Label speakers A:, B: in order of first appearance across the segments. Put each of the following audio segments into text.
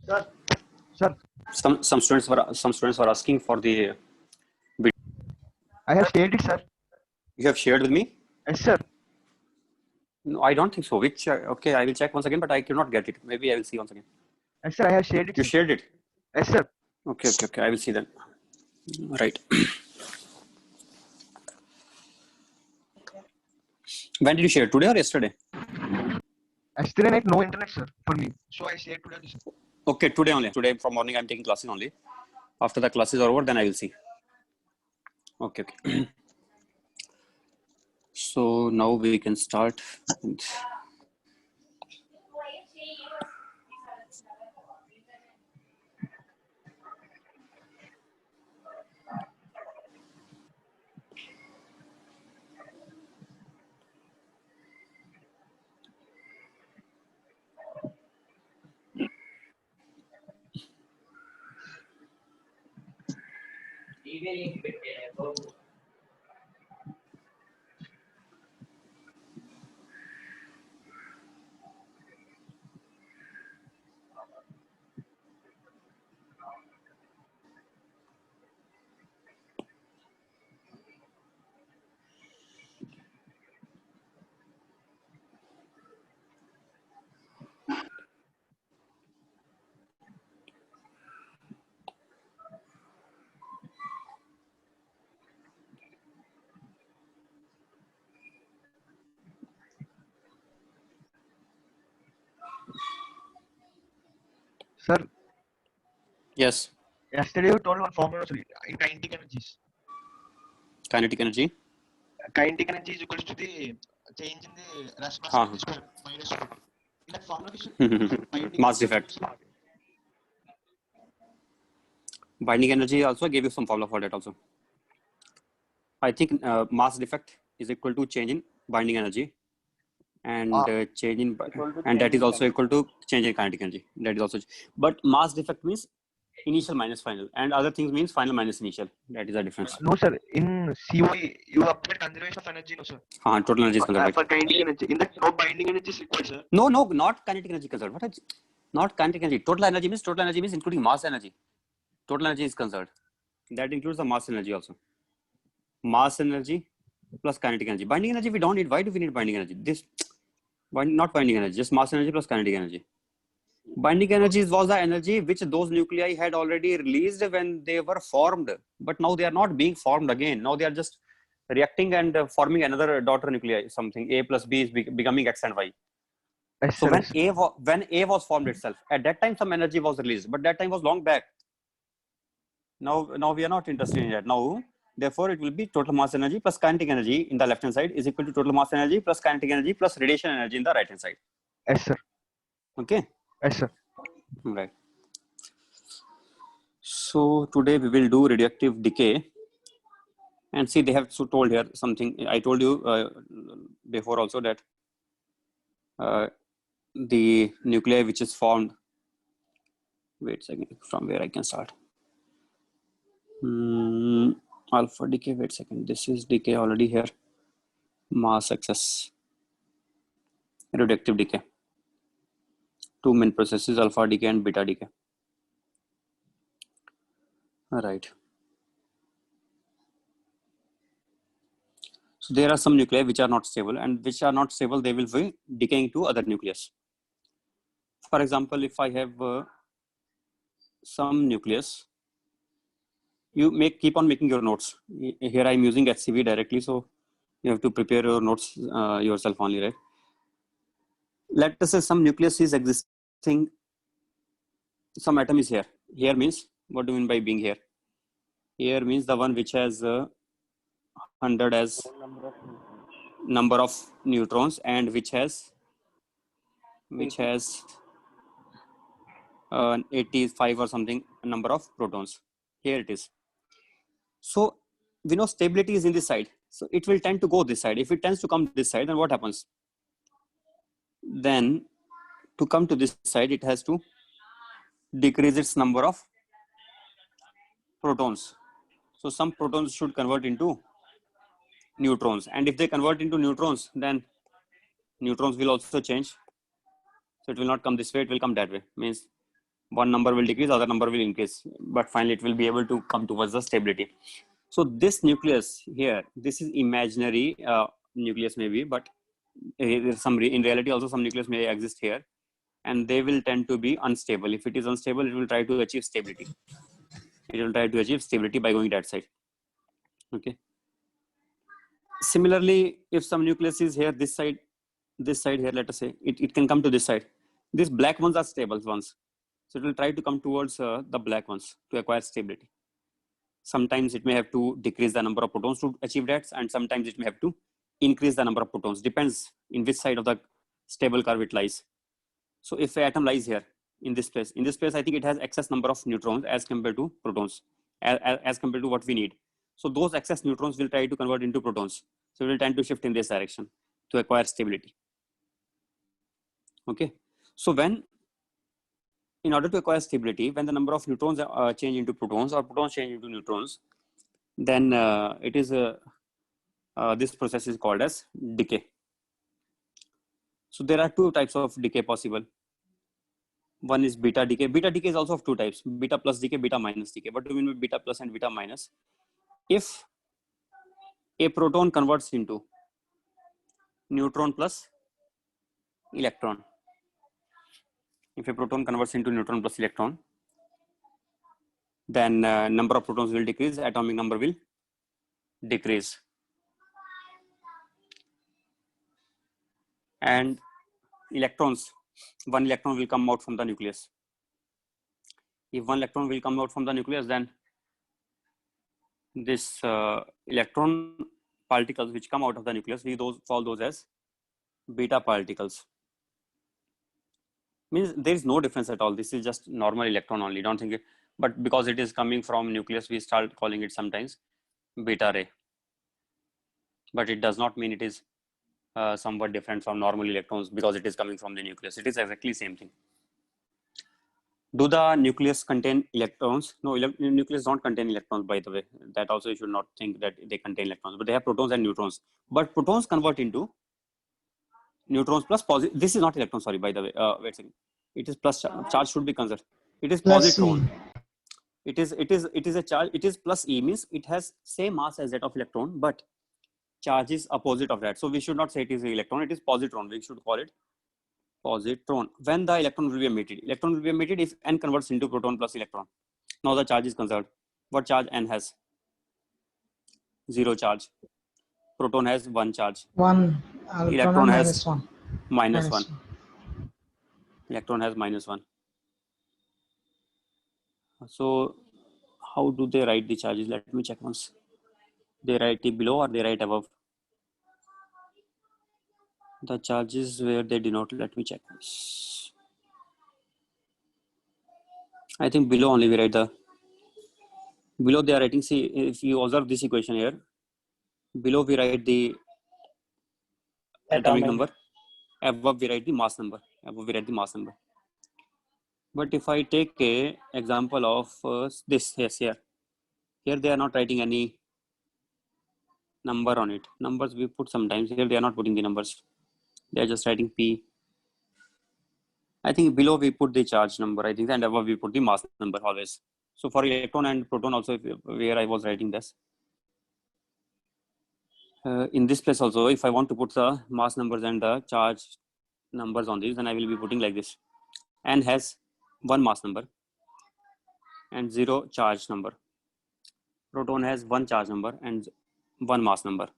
A: Sir, sir,
B: Some students were asking for the.
A: I have shared it, sir.
B: You have shared with me?
A: Yes, sir.
B: No, I don't think so. Which okay, I will check once again, but I cannot get it. Maybe I will see once again.
A: Yes, sir. I have shared it.
B: You
A: Sir.
B: shared it?
A: Yes, sir.
B: Okay. I will see then. Right. When did you share? Today or yesterday?
A: Yesterday night, no internet, sir, for me. So I shared today, sir.
B: Okay, today only. Today from morning I'm taking classes only. After the classes are over, then I will see. Okay. So now we can start.
A: Sir,
B: Yes.
A: yesterday you told one formula in kinetic energies.
B: Kinetic energy.
A: Kinetic energy is equals to the change in the mass square minus 2. In that formula,
B: Mass defect. Binding energy also gave you some formula for that also. I think mass defect is equal to change in binding energy, and change in and that is also equal to change in kinetic energy. That is also, but mass defect means initial minus final, and other things means final minus initial. That is the difference.
A: No, sir. In COE, you apply conservation of energy, no, sir.
B: Total energy is conserved.
A: For kinetic energy, in that no binding energy is required, sir.
B: No, not kinetic energy conserved. What? Not kinetic energy. Total energy means including mass energy. Total energy is conserved. That includes the mass energy also. Mass energy plus kinetic energy. Binding energy we don't need. Why do we need binding energy? Not binding energy, just mass energy plus kinetic energy. Binding energy was the energy which those nuclei had already released when they were formed, but now they are not being formed again. Now they are just reacting and forming another daughter nuclei, something A plus B is becoming X and Y.
A: Yes,
B: so
A: sir,
B: when A was formed itself, at that time some energy was released, but that time was long back. Now we are not interested in that. Now, therefore, it will be total mass energy plus kinetic energy in the left hand side is equal to total mass energy plus kinetic energy plus radiation energy in the right hand side.
A: Yes, sir.
B: Okay.
A: Yes, sir.
B: Right. So today we will do radioactive decay, and see they have told here something. I told you before also that the nuclei which is formed. Wait a second, from where I can start. Alpha decay. Wait a second. This is decay already here. Mass excess. Radioactive decay. Two main processes: alpha decay and beta decay. All right. So there are some nuclei which are not stable, and which are not stable, they will be decaying to other nucleus. For example, if I have some nucleus, you keep on making your notes. Here I am using HCV directly, so you have to prepare your notes yourself only, right? Let us say some nucleus is existing, some atom is here. Here means, what do you mean by being here? Here means the one which has 100 as number of neutrons, and which has 85 or something number of protons. Here it is. So we know stability is in this side, so it will tend to go this side. If it tends to come this side, then what happens? Then to come to this side, it has to decrease its number of protons. So some protons should convert into neutrons, and if they convert into neutrons, then neutrons will also change. So it will not come this way, it will come that way. Means One number will decrease, other number will increase, but finally it will be able to come towards the stability. So this nucleus here, this is imaginary nucleus maybe, but in reality also some nucleus may exist here, and they will tend to be unstable. If it is unstable, it will try to achieve stability. It will try to achieve stability by going that side. Okay. Similarly, if some nucleus is here, this side here, let us say, it can come to this side. These black ones are stable ones. So it will try to come towards the black ones to acquire stability. Sometimes it may have to decrease the number of protons to achieve that, and sometimes it may have to increase the number of protons. Depends in which side of the stable curve it lies. So if an atom lies here in this place, I think it has excess number of neutrons as compared to protons, as compared to what we need. So those excess neutrons will try to convert into protons. So it will tend to shift in this direction to acquire stability. Okay. So in order to acquire stability, when the number of neutrons change into protons or protons change into neutrons, then this process is called as decay. So there are two types of decay possible. One is beta decay. Beta decay is also of two types: beta plus decay, beta minus decay. What do you mean by beta plus and beta minus? If a proton converts into neutron plus electron, then number of protons will decrease, atomic number will decrease. And electrons, one electron will come out from the nucleus. If one electron will come out from the nucleus, then this electron particles which come out of the nucleus, we call those as beta particles. Means there is no difference at all. This is just normal electron only. Don't think it, but because it is coming from nucleus, we start calling it sometimes beta ray. But it does not mean it is somewhat different from normal electrons because it is coming from the nucleus. It is exactly the same thing. Do the nucleus contain electrons? No, nucleus don't contain electrons, by the way. That also you should not think that they contain electrons, but they have protons and neutrons. But protons convert into neutrons plus positive. This is not electron, sorry, by the way. Wait a second. It is plus charge should be considered. It is positron. It is a charge. It is plus E, means it has same mass as that of electron, but charge is opposite of that. So we should not say it is an electron. It is positron. We should call it positron. When the electron will be emitted, if N converts into proton plus electron. Now the charge is conserved. What charge N has? 0 charge. Proton has 1 charge. Electron has minus 1. Electron has minus 1. So how do they write the charges? Let me check once. They write it below or they write above? The charges where they denote, let me check. I think below only we write below they are writing, see, if you observe this equation here, below we write the atomic number, above we write the mass number, But if I take a example of this, yes, here they are not writing any number on it. Numbers we put sometimes, here they are not putting the numbers. They are just writing P. I think below we put the charge number, I think, and above we put the mass number always. So for electron and proton also, where I was writing this. In this place also, if I want to put the mass numbers and the charge numbers on these, then I will be putting like this. N has 1 mass number and 0 charge number. Proton has 1 charge number and 1 mass number.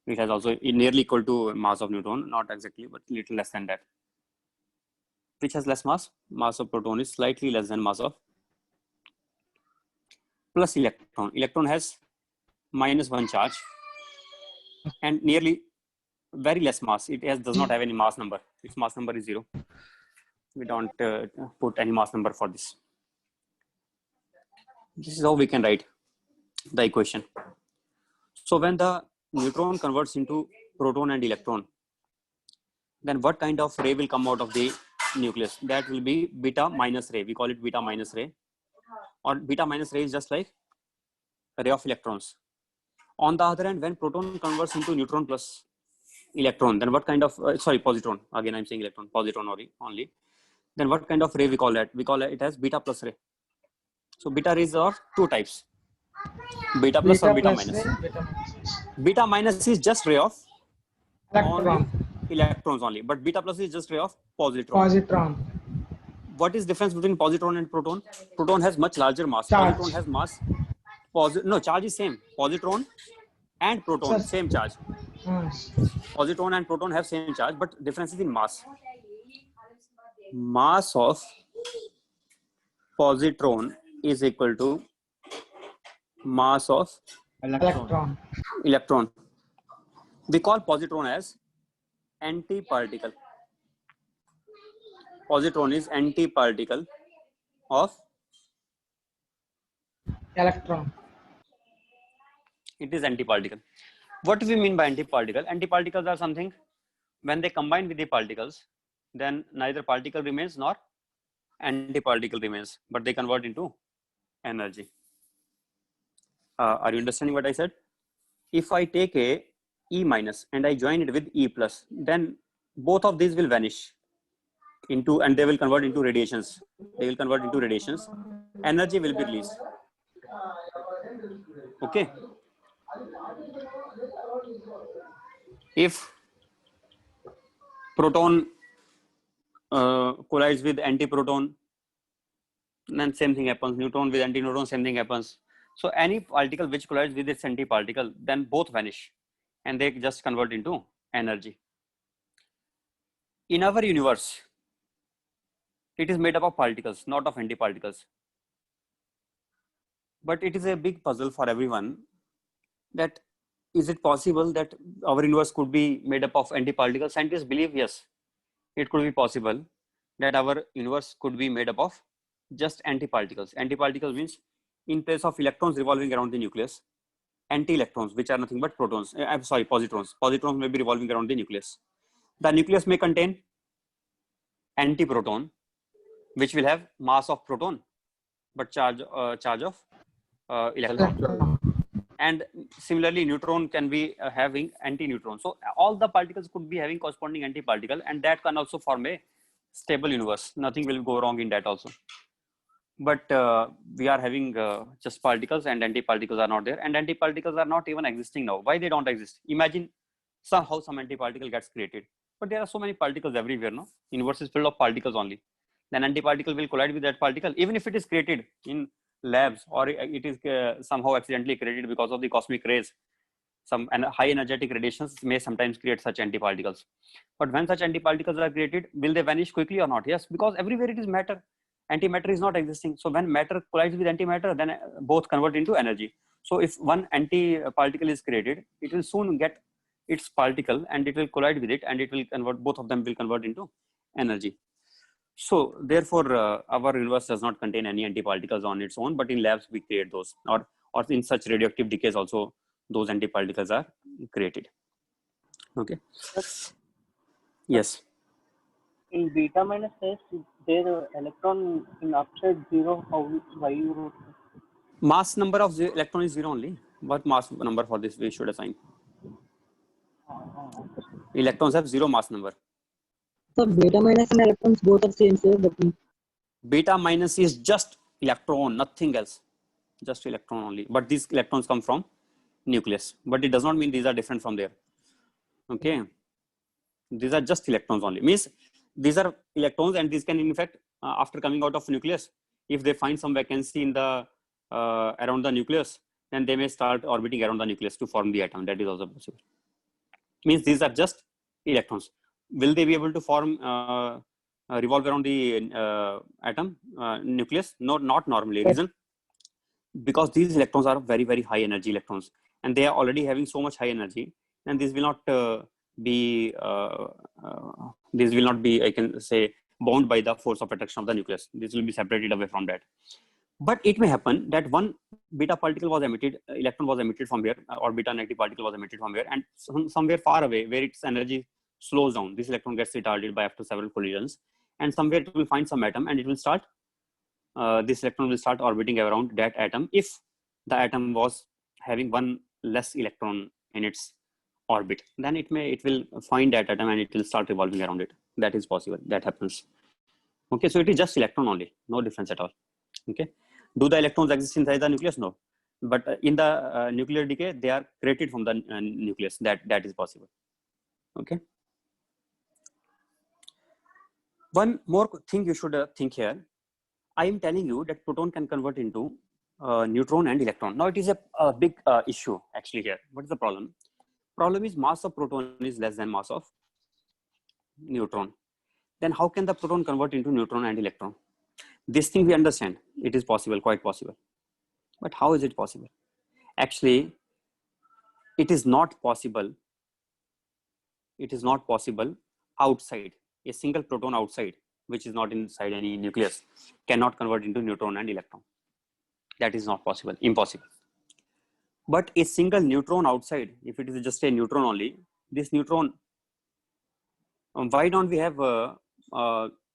B: It has also nearly equal to mass of neutron, not exactly, but little less than that. Which has less mass? Mass of proton is slightly less than mass of plus electron. Electron has minus 1 charge and nearly very less mass. It does not have any mass number. Its mass number is 0. We don't put any mass number for this. This is how we can write the equation. So when the neutron converts into proton and electron, then what kind of ray will come out of the nucleus? That will be beta minus ray. We call it beta minus ray. Or beta minus ray is just like a ray of electrons. On the other hand, when proton converts into neutron plus electron, then what kind of, positron, again I'm saying electron, positron only. then what kind of ray we call that? We call it as beta plus ray. So beta rays are two types, beta plus or beta minus. Beta minus is just ray of electrons only, but beta plus is just ray of positron. What is difference between positron and proton? Proton has much larger mass.
C: Charge.
B: Positron has mass. No, charge is same. Positron and proton, same charge. Positron and proton have same charge, but difference is in mass. Mass of positron is equal to mass of electron. We call positron as antiparticle. Positron is antiparticle of
C: electron.
B: It is antiparticle. What do we mean by antiparticle? Antiparticles are something when they combine with the particles, then neither particle remains nor antiparticle remains, but they convert into energy. Are you understanding what I said? If I take a E minus and I join it with E plus, then both of these will vanish into, and they will convert into radiations. They will convert into radiations. Energy will be released. Okay. If proton collides with antiproton, then same thing happens. Neutron with antineutron, same thing happens. So any particle which collides with its antiparticle, then both vanish and they just convert into energy. In our universe, it is made up of particles, not of antiparticles. But it is a big puzzle for everyone that is it possible that our universe could be made up of antiparticles? Scientists believe yes, it could be possible that our universe could be made up of just antiparticles. Antiparticles means in place of electrons revolving around the nucleus, anti-electrons, which are nothing but protons. I'm sorry, positrons. Positrons may be revolving around the nucleus. The nucleus may contain antiproton, which will have mass of proton, but charge of electron. And similarly, neutron can be having anti-neutron. So all the particles could be having corresponding antiparticle, and that can also form a stable universe. Nothing will go wrong in that also. But we are having just particles, and antiparticles are not there, and antiparticles are not even existing now. Why they don't exist? Imagine somehow some antiparticle gets created, but there are so many particles everywhere. No, universe is filled of particles only. Then antiparticle will collide with that particle, even if it is created in labs or it is somehow accidentally created because of the cosmic rays. Some high energetic radiations may sometimes create such antiparticles. But when such antiparticles are created, will they vanish quickly or not? Yes, because everywhere it is matter. Antimatter is not existing. So when matter collides with antimatter, then both convert into energy. So if one antiparticle is created, it will soon get its particle and it will collide with it, and it will convert, both of them will convert into energy. So therefore, our universe does not contain any antiparticles on its own, but in labs we create those, or in such radioactive decays also those antiparticles are created. Okay. Yes.
D: In beta minus S, their electron in upside zero. Why you wrote?
B: Mass number of the electron is zero only. What mass number for this we should assign? Electrons have zero mass number.
E: So beta minus and electrons both are same, sir.
B: Beta minus is just electron, nothing else. Just electron only. But these electrons come from nucleus. But it does not mean these are different from there. Okay. These are just electrons only. Means these are electrons, and these can in fact after coming out of nucleus, if they find some vacancy in the around the nucleus, then they may start orbiting around the nucleus to form the atom. That is also possible. Means these are just electrons. Will they be able to form revolve around the atom nucleus? No, not normally. Reason? Because these electrons are very, very high energy electrons, and they are already having so much high energy, and this will not be I can say bound by the force of attraction of the nucleus. This will be separated away from that. But it may happen that one beta particle was emitted, electron was emitted from here, or beta negative particle was emitted from here, and somewhere far away where its energy slows down, this electron gets retarded by after several collisions, and somewhere it will find some atom, and it will start this electron will start orbiting around that atom if the atom was having one less electron in its orbit. Then it will find that atom and it will start revolving around it. That is possible. That happens. Okay, so it is just electron only, no difference at all. Okay, do the electrons exist inside the nucleus? No, but in the nuclear decay, they are created from the nucleus. That is possible. Okay. One more thing you should think here. I am telling you that proton can convert into neutron and electron. Now it is a big issue actually here. What is the problem? Problem is mass of proton is less than mass of neutron. Then how can the proton convert into neutron and electron? This thing we understand. It is possible, quite possible. But how is it possible? Actually, it is not possible. It is not possible outside. A single proton outside, which is not inside any nucleus, cannot convert into neutron and electron. That is not possible, impossible. But a single neutron outside, if it is just a neutron only, this neutron, why don't we have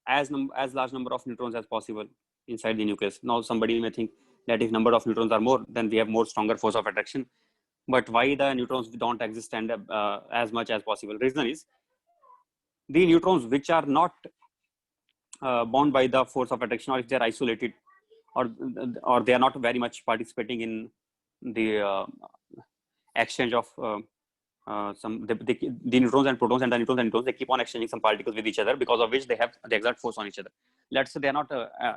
B: as large number of neutrons as possible inside the nucleus? Now somebody may think that if number of neutrons are more, then we have more stronger force of attraction. But why the neutrons don't exist and as much as possible? Reason is the neutrons which are not bound by the force of attraction, or if they are isolated, or they are not very much participating in the exchange of the neutrons and protons, and the neutrons and neutrons, they keep on exchanging some particles with each other, because of which they have the exact force on each other. Let's say they are not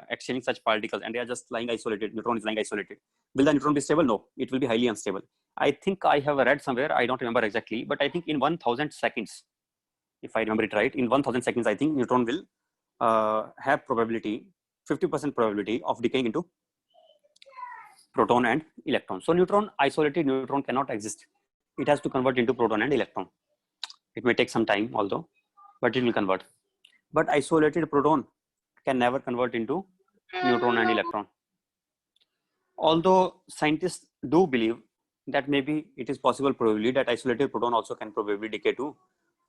B: exchanging such particles and they are just lying isolated. Neutron is lying isolated. Will the neutron be stable? No, it will be highly unstable. I think I have read somewhere, I don't remember exactly, but I think in 1000 seconds, if I remember it right, in 1000 seconds, I think neutron will have probability, 50% probability of decaying into proton and electron. So neutron, isolated neutron cannot exist. It has to convert into proton and electron. It may take some time although, but it will convert. But isolated proton can never convert into neutron and electron. Although scientists do believe that maybe it is possible probably that isolated proton also can probably decay to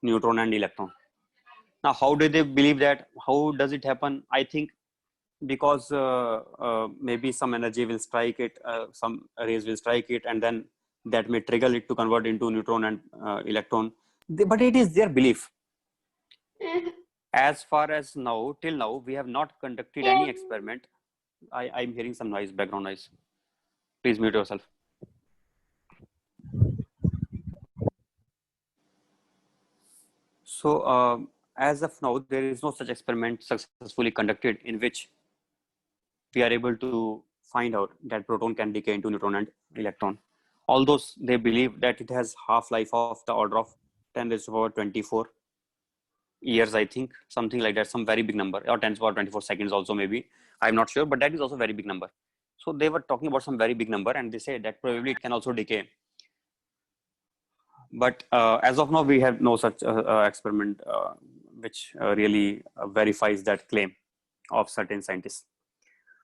B: neutron and electron. Now, how do they believe that? How does it happen? I think because maybe some energy will strike it, some rays will strike it, and then that may trigger it to convert into neutron and electron. But it is their belief. As far as now, till now, we have not conducted any experiment. I'm hearing some noise, background noise. Please mute yourself. So as of now, there is no such experiment successfully conducted in which we are able to find out that proton can decay into neutron and electron. Although they believe that it has half-life of the order of 10⁻24 years, I think, something like that, some very big number, or 10⁻24 seconds also maybe. I'm not sure, but that is also a very big number. So they were talking about some very big number, and they say that probably it can also decay. But as of now, we have no such experiment which really verifies that claim of certain scientists.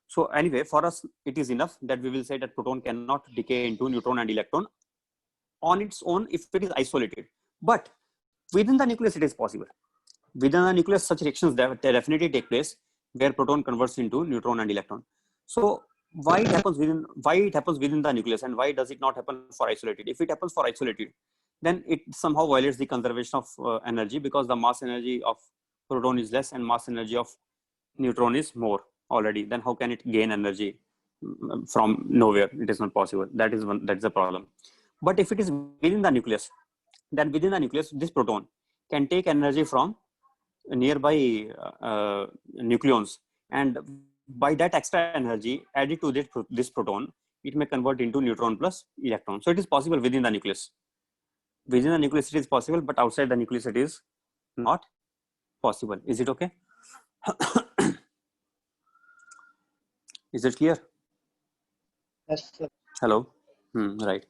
B: So anyway, for us, it is enough that we will say that proton cannot decay into neutron and electron on its own if it is isolated. But within the nucleus, it is possible. Within the nucleus, such reactions definitely take place where proton converts into neutron and electron. So why it happens within the nucleus, and why does it not happen for isolated? If it happens for isolated, then it somehow violates the conservation of energy, because the mass energy of proton is less and mass energy of neutron is more already. Then how can it gain energy from nowhere? It is not possible. That's the problem. But if it is within the nucleus, then within the nucleus, this proton can take energy from nearby nucleons, and by that extra energy added to this proton, it may convert into neutron plus electron. So it is possible within the nucleus. Within the nucleus it is possible, but outside the nucleus it is not possible. Is it okay? Is it clear?
D: Yes, sir.
B: Hello. Right.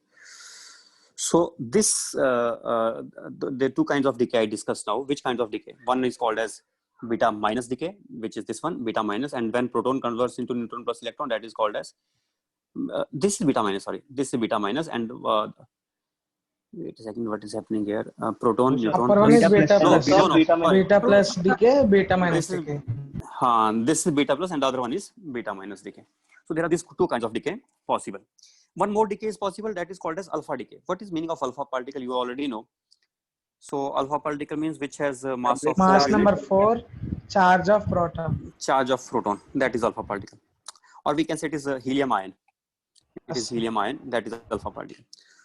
B: So this the two kinds of decay I discussed now. Which kinds of decay? One is called as beta minus decay, which is this one, beta minus, and when proton converts into neutron plus electron, that is called as this is beta minus. Sorry, this is beta minus, and wait a second, what is happening here? Proton, neutron.
C: Upper one is beta plus.
B: No,
C: Beta plus decay, beta minus
B: this
C: decay.
B: This is beta plus, and the other one is beta minus decay. So there are these two kinds of decay possible. One more decay is possible, that is called as alpha decay. What is meaning of alpha particle? You already know. So alpha particle means which has a mass of
C: Mass
B: 4
C: number
B: unit
C: 4, charge of proton.
B: charge of proton. That is alpha particle, or we can say it is a helium ion. It is helium ion. That is alpha particle.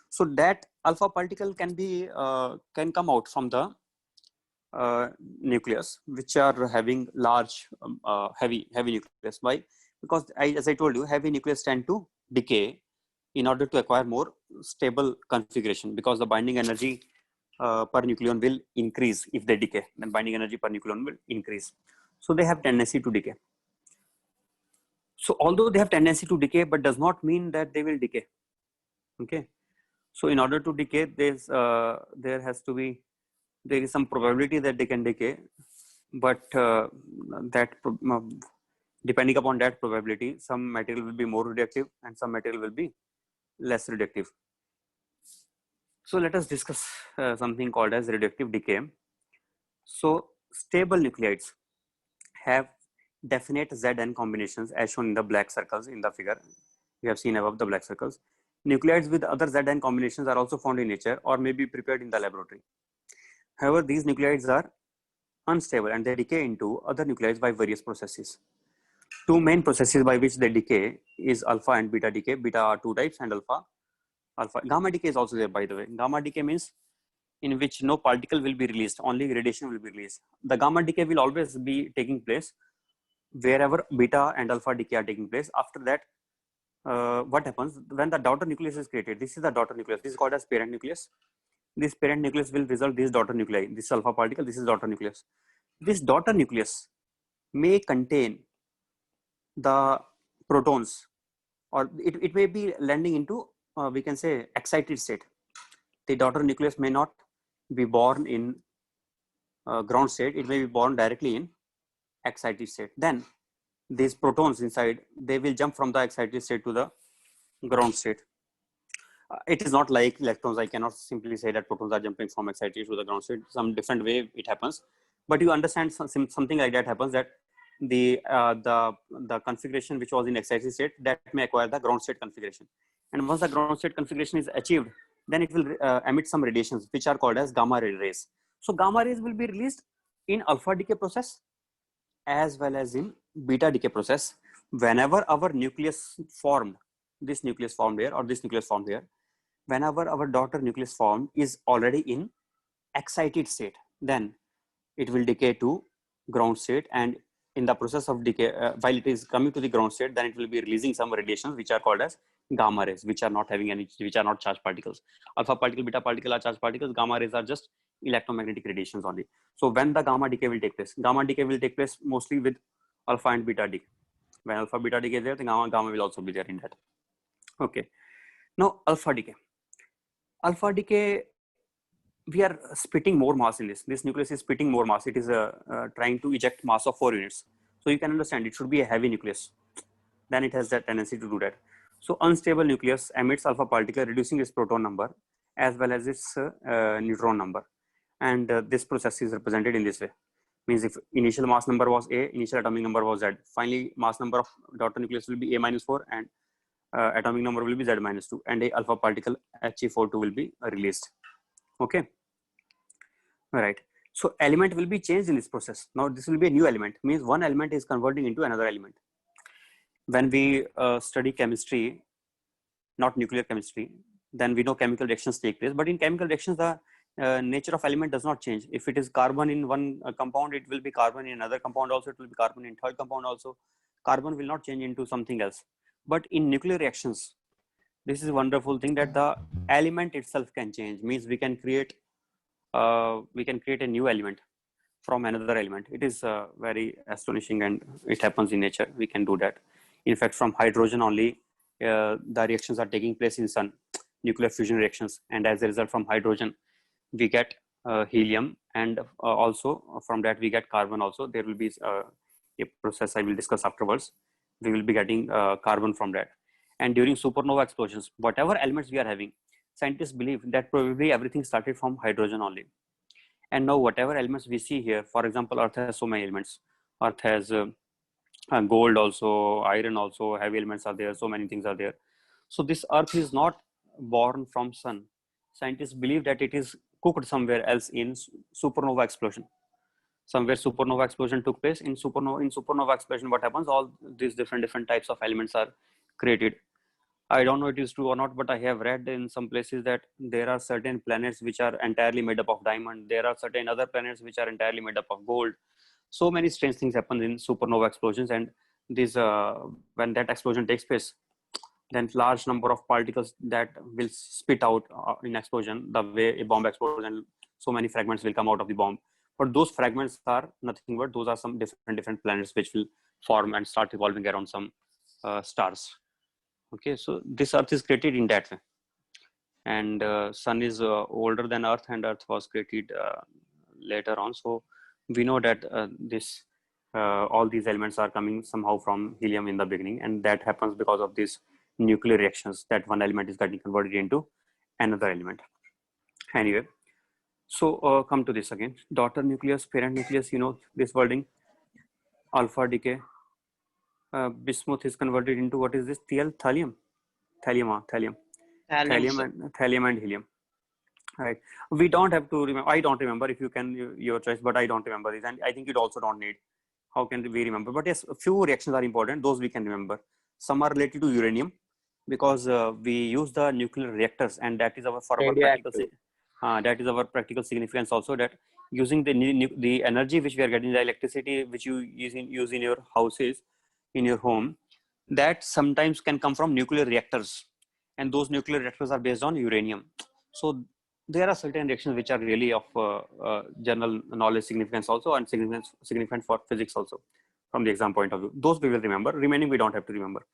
B: So that alpha particle can be can come out from the nucleus, which are having large heavy nucleus. Why? Because as I told you, heavy nucleus tend to decay in order to acquire more stable configuration, because the binding energy per nucleon will increase if they decay. Then binding energy per nucleon will increase. So they have tendency to decay. So although they have tendency to decay, but does not mean that they will decay. Okay. So in order to decay, there is some probability that they can decay, but depending upon that probability, some material will be more reductive and some material will be less reductive. So let us discuss something called as reductive decay. So stable nuclides have definite Zn combinations as shown in the black circles in the figure. We have seen above the black circles. Nuclides with other Zn combinations are also found in nature or may be prepared in the laboratory. However, these nuclides are unstable and they decay into other nuclides by various processes. Two main processes by which they decay is alpha and beta decay. Beta are two types and alpha. Gamma decay is also there, by the way. Gamma decay means in which no particle will be released, only radiation will be released. The gamma decay will always be taking place wherever beta and alpha decay are taking place. After that, what happens when the daughter nucleus is created? This is the daughter nucleus. This is called as parent nucleus. This parent nucleus will result this daughter nuclei. This is alpha particle. This is daughter nucleus. This daughter nucleus may contain the protons, or it may be landing into we can say excited state. The daughter nucleus may not be born in ground state. It may be born directly in excited state. Then these protons inside, they will jump from the excited state to the ground state. It is not like electrons. I cannot simply say that protons are jumping from excited to the ground state. Some different way it happens, but you understand something like that happens, that the configuration which was in excited state, that may acquire the ground state configuration. And once the ground state configuration is achieved, then it will emit some radiations which are called as gamma rays. So gamma rays will be released in alpha decay process as well as in beta decay process. Whenever our nucleus formed, this nucleus formed here or this nucleus formed here, whenever our daughter nucleus formed is already in excited state, then it will decay to ground state, and in the process of decay, while it is coming to the ground state, then it will be releasing some radiations which are called as gamma rays, which are not having any, which are not charged particles. Alpha particle, beta particle are charged particles. Gamma rays are just electromagnetic radiations only. So when the gamma decay will take place mostly with alpha and beta decay. When alpha beta decay is there, then gamma will also be there in that. Okay. Now alpha decay. Alpha decay, we are spitting more mass in this. This nucleus is spitting more mass. It is trying to eject mass of 4 units. So you can understand it should be a heavy nucleus. Then it has that tendency to do that. So unstable nucleus emits alpha particle, reducing its proton number as well as its neutron number. And this process is represented in this way. Means if initial mass number was A, initial atomic number was Z. Finally, mass number of daughter nucleus will be A-4 and atomic number will be Z-2, and a alpha particle He42 will be released. Okay. All right. So element will be changed in this process. Now this will be a new element. Means one element is converting into another element. When we study chemistry, not nuclear chemistry, then we know chemical reactions take place. But in chemical reactions, the nature of element does not change. If it is carbon in one compound, it will be carbon in another compound also. It will be carbon in third compound also. Carbon will not change into something else. But in nuclear reactions, this is a wonderful thing that the element itself can change. Means we can create a new element from another element. It is very astonishing, and it happens in nature. We can do that. In fact, from hydrogen only, the reactions are taking place in sun, nuclear fusion reactions, and as a result, from hydrogen, we get helium, and also from that we get carbon. Also, there will be a process I will discuss afterwards. We will be getting carbon from that. And during supernova explosions, whatever elements we are having, scientists believe that probably everything started from hydrogen only. And now whatever elements we see here, for example, Earth has so many elements. Earth has gold also, iron also, heavy elements are there, so many things are there. So this Earth is not born from sun. Scientists believe that it is cooked somewhere else in supernova explosion. Somewhere supernova explosion took place. In supernova explosion, what happens? All these different types of elements are created. I don't know it is true or not, but I have read in some places that there are certain planets which are entirely made up of diamond. There are certain other planets which are entirely made up of gold. So many strange things happen in supernova explosions, and this when that explosion takes place, then large number of particles that will spit out in explosion, the way a bomb explodes, and so many fragments will come out of the bomb. But those fragments are nothing but those are some different planets which will form and start evolving around some stars. Okay, so this Earth is created in that way, and Sun is older than Earth, and Earth was created later on. So we know that this all these elements are coming somehow from helium in the beginning, and that happens because of these nuclear reactions, that one element is getting converted into another element. Anyway, so come to this again. Daughter nucleus, parent nucleus, you know this wording. Alpha decay. Bismuth is converted into what is this? Thallium and helium. Right. We don't have to remember. I don't remember. If you can, your choice. But I don't remember this, and I think you also don't need. How can we remember? But yes, a few reactions are important. Those we can remember. Some are related to uranium, because we use the nuclear reactors, and that is our that is our practical significance also, that using the energy which we are getting, the electricity which you use in your houses, in your home, that sometimes can come from nuclear reactors, and those nuclear reactors are based on uranium. So there are certain reactions which are really of general knowledge significance also, and significant for physics also from the exam point of view. Those we will remember. Remaining we don't have to remember.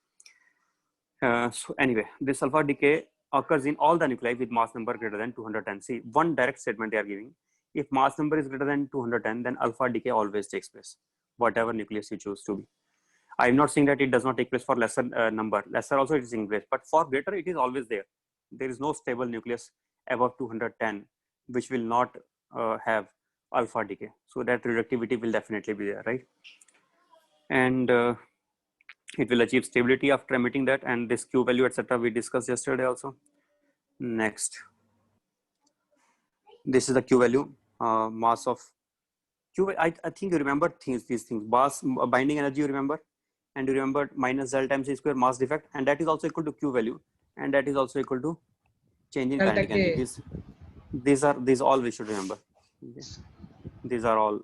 B: So anyway, this alpha decay occurs in all the nuclei with mass number greater than 210. See, one direct statement they are giving. If mass number is greater than 210, then alpha decay always takes place, whatever nucleus you choose to be. I'm not saying that it does not take place for lesser number. Lesser also it is in place, but for greater it is always there. There is no stable nucleus above 210 which will not have alpha decay. So that reductivity will definitely be there, right? And it will achieve stability after emitting that, and this Q value, etc. we discussed yesterday also. Next, this is the Q value, mass of Q. I think you remember these things. Mass, binding energy, you remember, and you remember minus delta times c square mass defect, and that is also equal to Q value, and that is also equal to change in kinetic energy. These all we should remember. Okay. These are all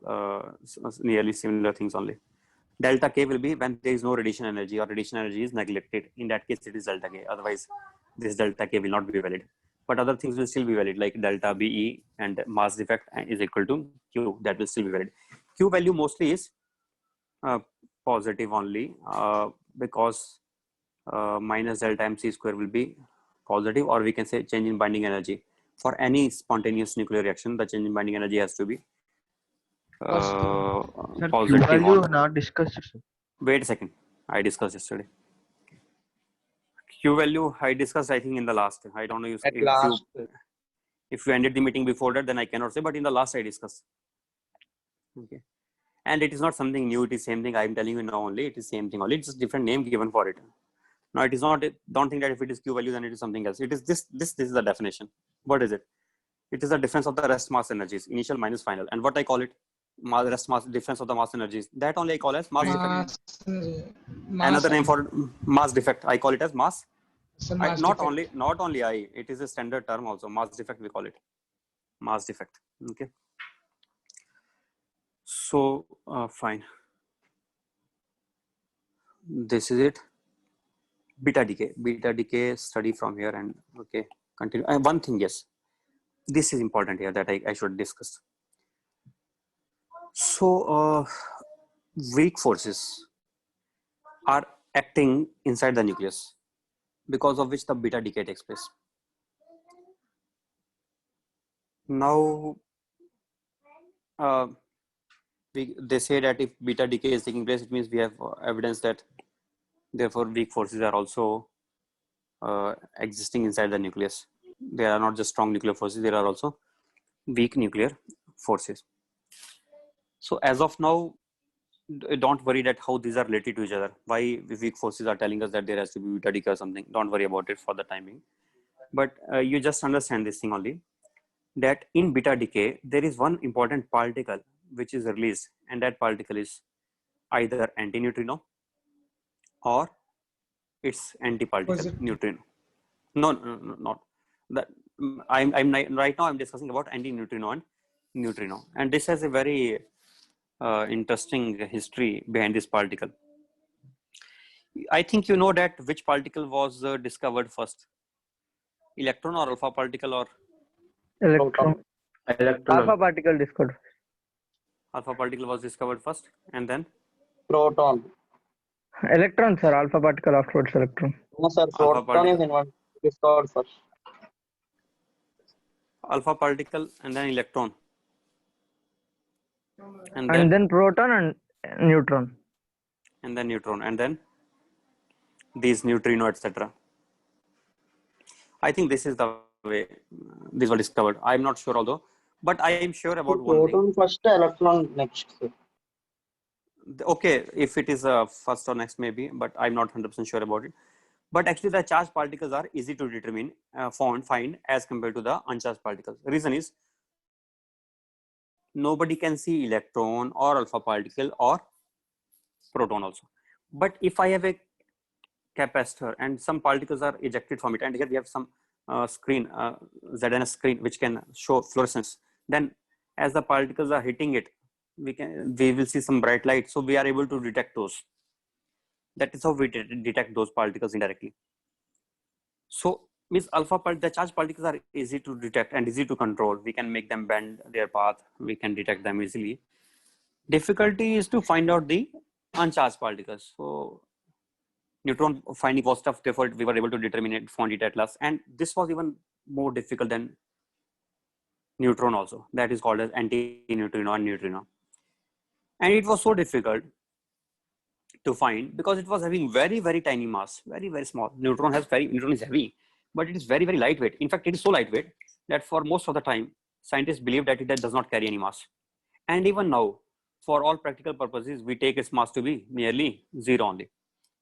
B: nearly similar things only. Delta K will be when there is no radiation energy, or radiation energy is neglected. In that case, it is delta K. Otherwise, this delta K will not be valid. But other things will still be valid, like delta BE and mass defect is equal to Q. That will still be valid. Q value mostly is positive only, because minus delta MC square will be positive, or we can say change in binding energy. For any spontaneous nuclear reaction, the change in binding energy has to be
A: Sir,
B: positive.
A: Q value not discussed. Sir.
B: Wait a second. I discussed yesterday. Q value I discussed, I think, in the last. I don't know if you ended the meeting before that, then I cannot say. But in the last, I discussed. Okay. And it is not something new. It is same thing. I am telling you now only. It is same thing only. It's just different name given for it. No, it is not. Don't think that if it is Q value, then it is something else. It is this. This is the definition. What is it? It is the difference of the rest mass energies, initial minus final. And what I call it? Rest mass, difference of the mass energies. That only I call as mass defect. Another name for mass defect, I call it as mass. Not only I. It is a standard term also. Mass defect we call it. Mass defect. Okay. So fine. This is it. Beta decay study from here, and okay, continue. And one thing, yes, this is important here that I should discuss. So weak forces are acting inside the nucleus, because of which the beta decay takes place. Now they say that if beta decay is taking place, it means we have evidence that therefore weak forces are also existing inside the nucleus. There are not just strong nuclear forces, there are also weak nuclear forces. So as of now, don't worry that how these are related to each other. Why weak forces are telling us that there has to be beta decay or something. Don't worry about it for the timing. But you just understand this thing only. that in beta decay, there is one important particle which is released, and that particle is either antineutrino or its antiparticle
C: Positive.
B: neutrino. No, not that. Right now I'm discussing about antineutrino and neutrino, and this has a very interesting history behind this particle. I think you know that which particle was discovered first, electron or alpha particle or
F: Electron.
G: Alpha particle discovered.
B: alpha particle was discovered first, and then
F: Proton.
G: Electron, sir. Alpha particle afterwards electron.
F: No, sir. Proton
B: particle.
F: is involved. Discovered first.
B: alpha particle and then electron, and
G: And
B: then
G: then proton and neutron.
B: neutron, and then these neutrino, etc. I think this is the way these were discovered. I'm not sure although, but I am sure about one thing.
F: Proton first, electron next. Sir.
B: Okay, if it is first or next maybe, but I'm not 100% sure about it. But actually the charged particles are easy to determine, find as compared to the uncharged particles. The reason is nobody can see electron or alpha particle or proton also. But if I have a capacitor and some particles are ejected from it, and here we have some screen, ZNS screen, which can show fluorescence, then as the particles are hitting it, we will see some bright light. So we are able to detect those. That is how we detect those particles indirectly. So means the charged particles are easy to detect and easy to control. We can make them bend their path. We can detect them easily. Difficulty is to find out the uncharged particles. So neutron finding was tough. Therefore, we were able to determine it, found it at last. And this was even more difficult than neutron also. That is called as antineutrino and neutrino. And it was so difficult to find because it was having very, very tiny mass, very, very small. Neutron is heavy, but it is very, very lightweight. In fact, it is so lightweight that for most of the time, scientists believe that it does not carry any mass. And even now, for all practical purposes, we take its mass to be nearly zero only.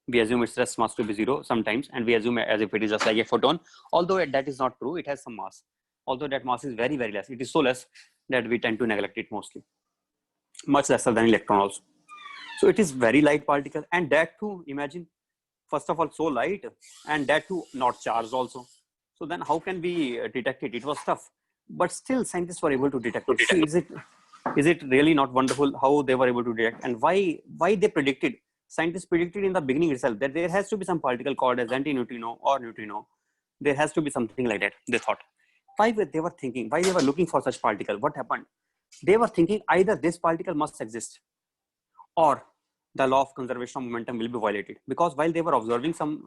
B: We assume its rest mass to be zero sometimes, and we assume as if it is just like a photon, although that is not true. It has some mass, although that mass is very, very less. It is so less that we tend to neglect it mostly, much lesser than electron also. So it is very light particle, and that too, imagine, first of all, so light, and that too not charged also. So then how can we detect it? It was tough, but still scientists were able to detect it. See, is it really not wonderful how they were able to detect, and why they predicted? Scientists predicted in the beginning itself that there has to be some particle called as antineutrino or neutrino. There has to be something like that, they thought. Why they were thinking, why they were looking for such particle? What happened? They were thinking either this particle must exist or the law of conservation of momentum will be violated. Because while they were observing some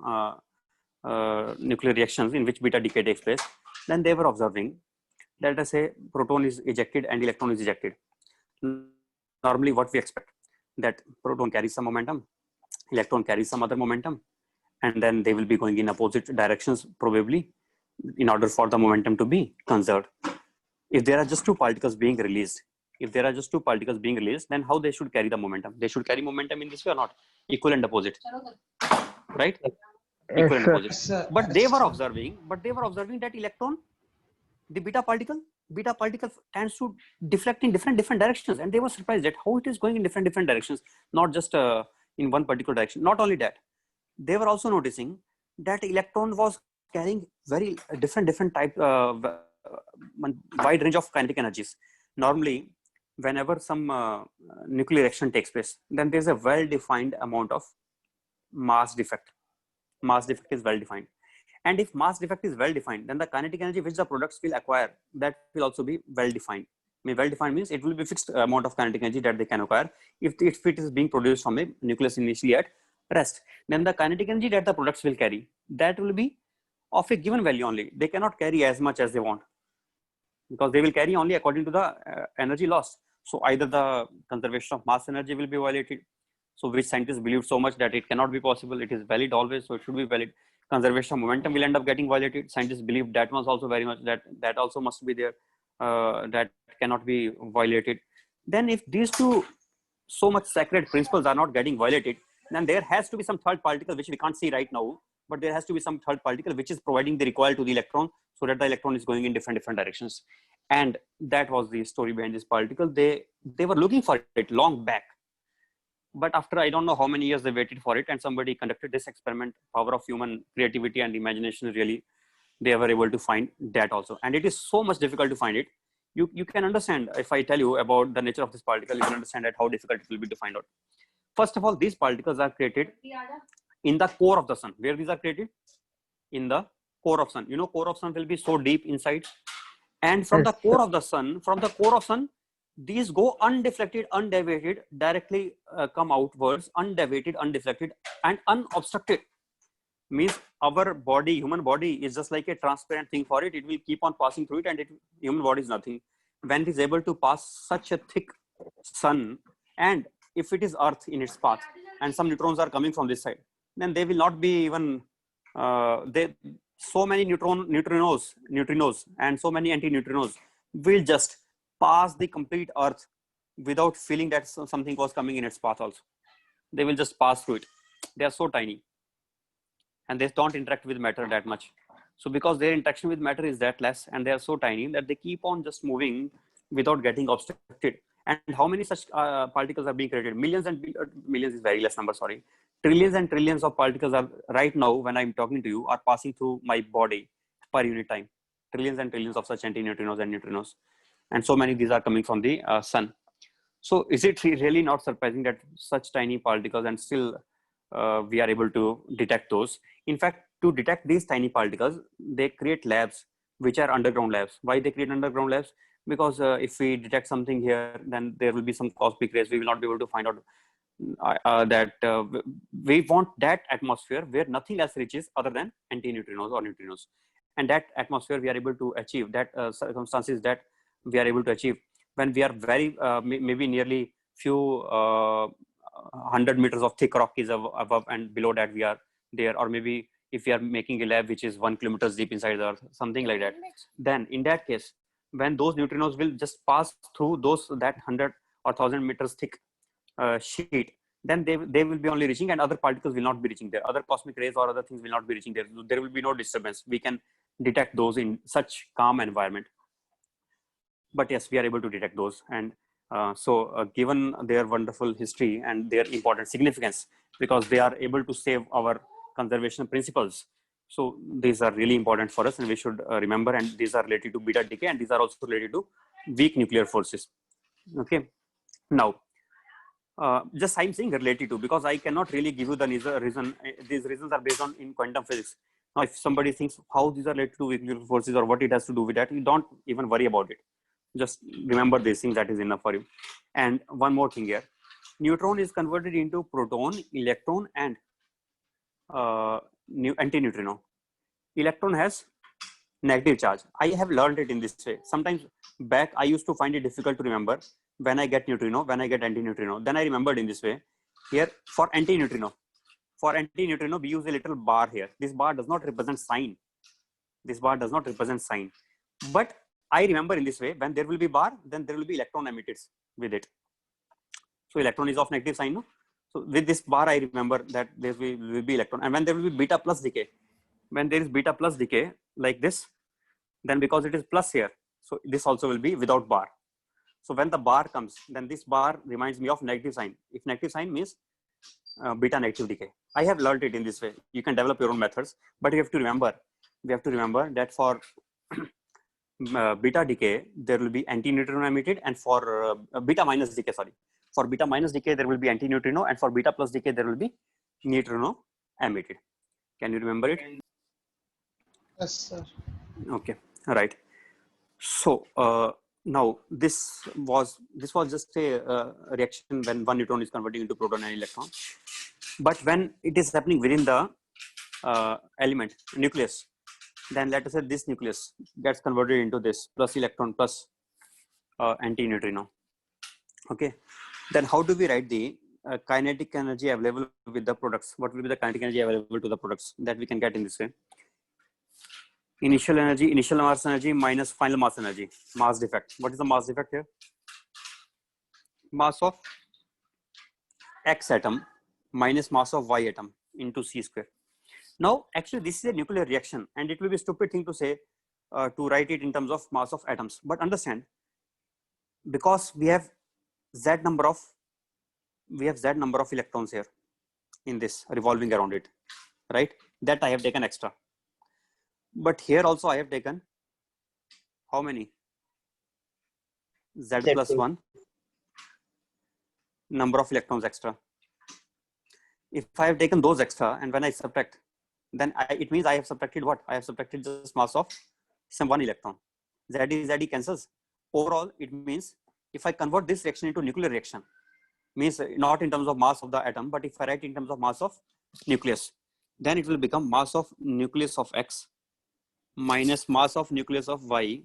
B: nuclear reactions in which beta decay takes place, then they were observing that, let's say, proton is ejected and electron is ejected. Normally what we expect, that proton carries some momentum, electron carries some other momentum, and then they will be going in opposite directions probably in order for the momentum to be conserved. If there are just two particles being released, then how they should carry the momentum? They should carry momentum in this way or not? Equal and opposite, right? Equal and opposite.
C: Sir,
B: But they were observing that electron, the beta particle tends to deflect in different directions, and they were surprised at how it is going in different directions, not just in one particular direction. Not only that, they were also noticing that electron was carrying very different type, wide range of kinetic energies. Normally, whenever some nuclear reaction takes place, then there's a well-defined amount of mass defect. Mass defect is well-defined. And if mass defect is well-defined, then the kinetic energy which the products will acquire, that will also be well-defined. Well-defined means it will be fixed amount of kinetic energy that they can acquire if it is being produced from a nucleus initially at rest. Then the kinetic energy that the products will carry, that will be of a given value only. They cannot carry as much as they want, because they will carry only according to the energy lost. So either the conservation of mass energy will be violated, so which scientists believe so much that it cannot be possible. It is valid always, so it should be valid. Conservation of momentum will end up getting violated. Scientists believe that was also very much that also must be there. That cannot be violated. Then if these two so much sacred principles are not getting violated, then there has to be some third particle which we can't see right now, but there has to be some third particle which is providing the recoil to the electron so that the electron is going in different directions. And that was the story behind this particle. They were looking for it long back, but after I don't know how many years they waited for it, and somebody conducted this experiment. Power of human creativity and imagination, really, they were able to find that also. And it is so much difficult to find it. You can understand, if I tell you about the nature of this particle, you can understand that how difficult it will be to find out. First of all, these particles are created in the core of the sun. Where these are created? In the core of sun. You know, core of sun will be so deep inside. And from the core of the sun, these go undeflected, undeviated, directly come outwards, undeviated, undeflected, and unobstructed. Means our body, human body, is just like a transparent thing for it. It will keep on passing through it, and human body is nothing. When it is able to pass such a thick sun, and if it is Earth in its path, and some neutrons are coming from this side, then they will not be even so many neutrinos, and so many antineutrinos will just pass the complete Earth without feeling that something was coming in its path also. They will just pass through it. They are so tiny, and they don't interact with matter that much. So because their interaction with matter is that less, and they are so tiny that they keep on just moving without getting obstructed. And how many such particles are being created? Millions and millions is very less number, sorry. Trillions and trillions of particles are right now, when I'm talking to you, are passing through my body per unit time. Trillions and trillions of such antineutrinos and neutrinos. And so many of these are coming from the sun. So is it really not surprising that such tiny particles, and still we are able to detect those? In fact, to detect these tiny particles, they create labs, which are underground labs. Why they create underground labs? Because if we detect something here, then there will be some cosmic rays. We will not be able to find out we want that atmosphere where nothing else reaches other than antineutrinos or neutrinos. And that atmosphere we are able to achieve, that circumstances that we are able to achieve when we are very, maybe nearly few 100 meters of thick rock is above, and below that we are there. Or maybe if we are making a lab which is 1 kilometer deep inside the Earth, something like that, then in that case, when those neutrinos will just pass through that 100 or 1000 meters thick sheet, then they will be only reaching, and other particles will not be reaching there. Other cosmic rays or other things will not be reaching there. There will be no disturbance. We can detect those in such calm environment. But yes, we are able to detect those. And given their wonderful history and their important significance, because they are able to save our conservation principles, so these are really important for us, and we should remember. And these are related to beta decay, and these are also related to weak nuclear forces. Okay. Now, just I'm saying related to, because I cannot really give you the reason. These reasons are based on in quantum physics. Now, if somebody thinks how these are related to weak nuclear forces or what it has to do with that, you don't even worry about it. Just remember these things, that is enough for you. And one more thing here, neutron is converted into proton, electron, and antineutrino. Electron has negative charge. I have learned it in this way. Sometimes back, I used to find it difficult to remember when I get neutrino, when I get antineutrino. Then I remembered in this way. Here, for antineutrino, we use a little bar here. This bar does not represent sign. This bar does not represent sign. But I remember in this way, when there will be bar, then there will be electron emitted with it. So electron is of negative sign, no? So with this bar, I remember that there will be electron. And when there will be beta plus decay, when there is beta plus decay like this, then because it is plus here, so this also will be without bar. So when the bar comes, then this bar reminds me of negative sign. If negative sign means beta negative decay. I have learned it in this way. You can develop your own methods, but you have to remember, we have to remember that for beta decay, there will be antineutrino emitted, and for beta minus decay, for beta minus decay, there will be antineutrino, and for beta plus decay, there will be neutrino emitted. Can you remember it?
C: Yes, sir.
B: Okay, all right. So now this was just a reaction when one neutron is converting into proton and electron. But when it is happening within the element nucleus, then let us say this nucleus gets converted into this plus electron plus antineutrino. Okay, then how do we write the kinetic energy available with the products? What will be the kinetic energy available to the products that we can get in this way? Initial energy, initial mass energy minus final mass energy, mass defect. What is the mass defect here? Mass of X atom minus mass of Y atom into C square. Now, actually, this is a nuclear reaction, and it will be a stupid thing to say to write it in terms of mass of atoms. But understand, because we have z number of electrons here in this revolving around it, right? That I have taken extra. But here also I have taken how many? Z plus
F: Z2.
B: 1 number of electrons extra. If I have taken those extra and when I subtract, then it means I have subtracted what? I have subtracted just mass of some 1 electron. Z cancels. Overall, it means if I convert this reaction into nuclear reaction, means not in terms of mass of the atom, but if I write in terms of mass of nucleus, then it will become mass of nucleus of X minus mass of nucleus of Y,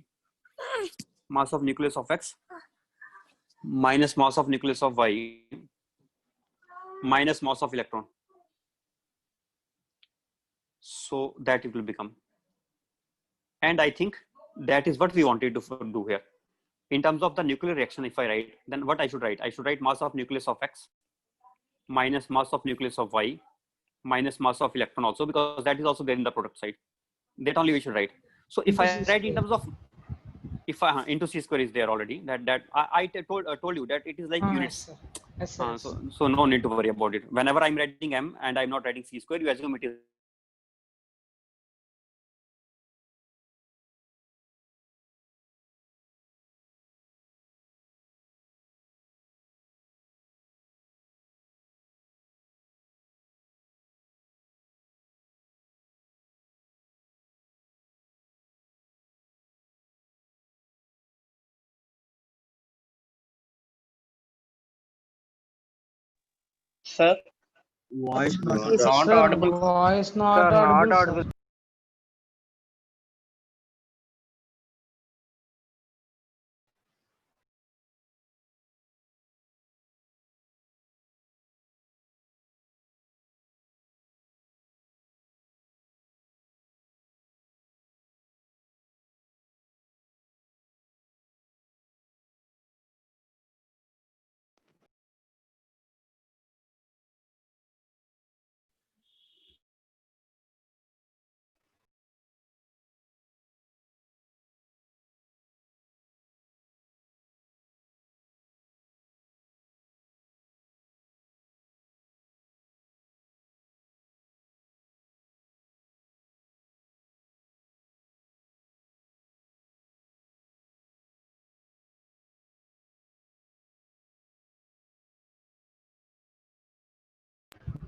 B: mass of nucleus of X minus mass of nucleus of Y minus mass of electron. So that it will become. And I think that is what we wanted to do here. In terms of the nuclear reaction, if I write, then what I should write? I should write mass of nucleus of X minus mass of nucleus of Y minus mass of electron also, because that is also there in the product side. That only we should write. So if I write in terms of, if I into C square is there already, that I told you that it is like units.
C: Yes, sir. Yes, sir.
B: So no need to worry about it. Whenever I'm writing M and I'm not writing C square, you assume it is.
F: Sir, voice not
C: Sir,
F: audible.
C: voice not
G: Sir, not
C: audible,
G: audible.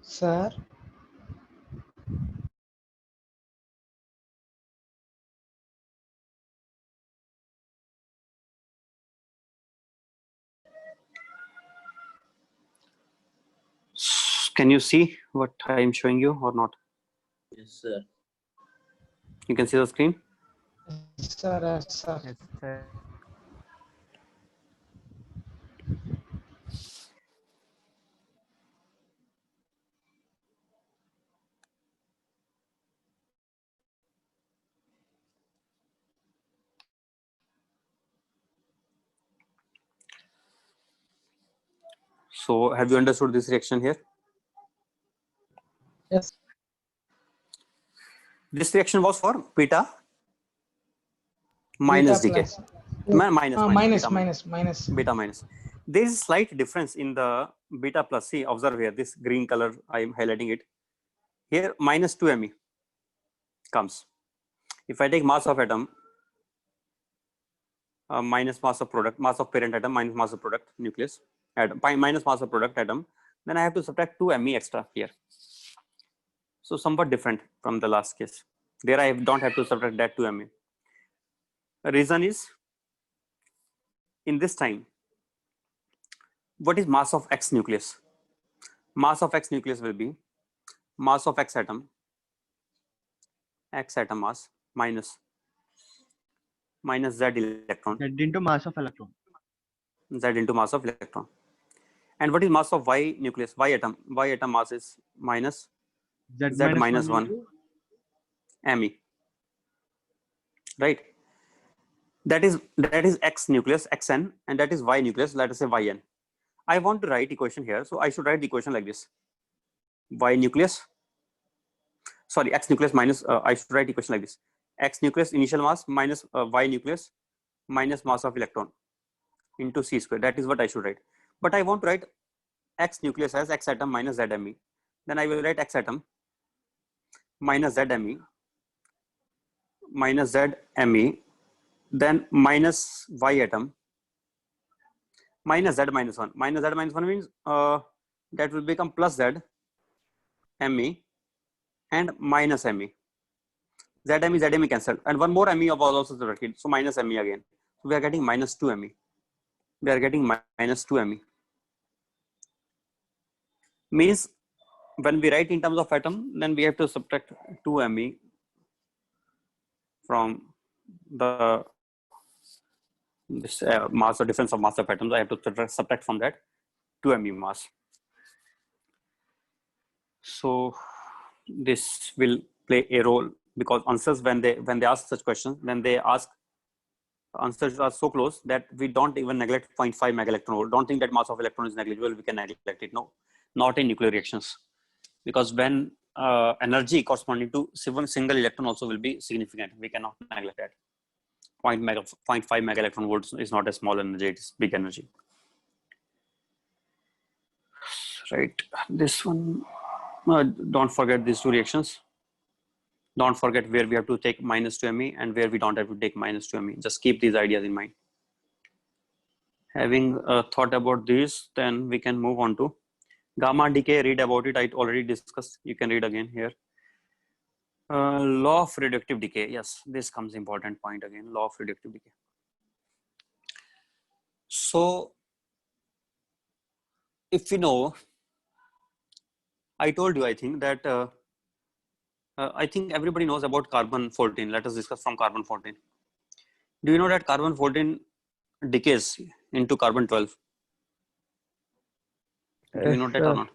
C: sir. Sir,
B: Can you see what I'm showing you or not?
F: Yes, sir.
B: You can see the screen.
C: yes, sir, yes, sir.
G: Yes, sir.
B: So have you understood this reaction here?
C: Yes.
B: This reaction was for beta minus decay.
C: Minus.
B: Beta minus. There is a slight difference in the beta plus. See, observe here, this green color, I am highlighting it. Here, minus 2 Me comes. If I take mass of atom, minus mass of product, mass of parent atom minus mass of product nucleus, atom, minus mass of product atom, then I have to subtract 2 Me extra here. So somewhat different from the last case. There I don't have to subtract that 2 Me. The reason is, in this time, what is mass of X nucleus? Mass of X nucleus will be mass of X atom mass minus Z electron.
G: Z into mass of electron.
B: Z into mass of electron. And what is mass of Y nucleus? Y atom mass is minus Z minus 1 Me. Right? That is X nucleus, Xn, and that is Y nucleus, let us say Yn. I want to write equation here, so I should write the equation like this. Y nucleus, sorry, X nucleus minus, I should write equation like this. X nucleus initial mass minus Y nucleus minus mass of electron into C square. That is what I should write. But I want to write X nucleus as X atom minus Z me. Then I will write X atom minus Z me minus Z me, then minus Y atom minus Z minus 1. Minus Z minus 1 means that will become plus Z me and minus me. Z me cancelled, and one more me of also subtracted, so minus me again. So we are getting minus 2 me. We are getting minus 2 me. Means when we write in terms of atom, then we have to subtract 2 me from the this mass or difference of mass of atoms. I have to subtract from that 2 me mass. So this will play a role, because answers when they ask such questions, then they ask answers are so close that we don't even neglect 0.5 megaelectron volt. Don't think that mass of electron is negligible, we can neglect it. No, not in nuclear reactions, because when energy corresponding to single electron also will be significant, we cannot neglect that. 0.5 megaelectron volts is not a small energy, it is big energy. Right, this one, don't forget these two reactions. Don't forget where we have to take minus 2 me and where we don't have to take minus 2 me. Just keep these ideas in mind. Having thought about this, then we can move on to gamma decay. Read about it, I already discussed. You can read again here. Law of radioactive decay. Yes, this comes important point again, law of radioactive decay. So if you know, I told you, I think that I think everybody knows about carbon 14. Let us discuss from carbon 14. Do you know that carbon 14 decays into carbon 12? Do you know that or not?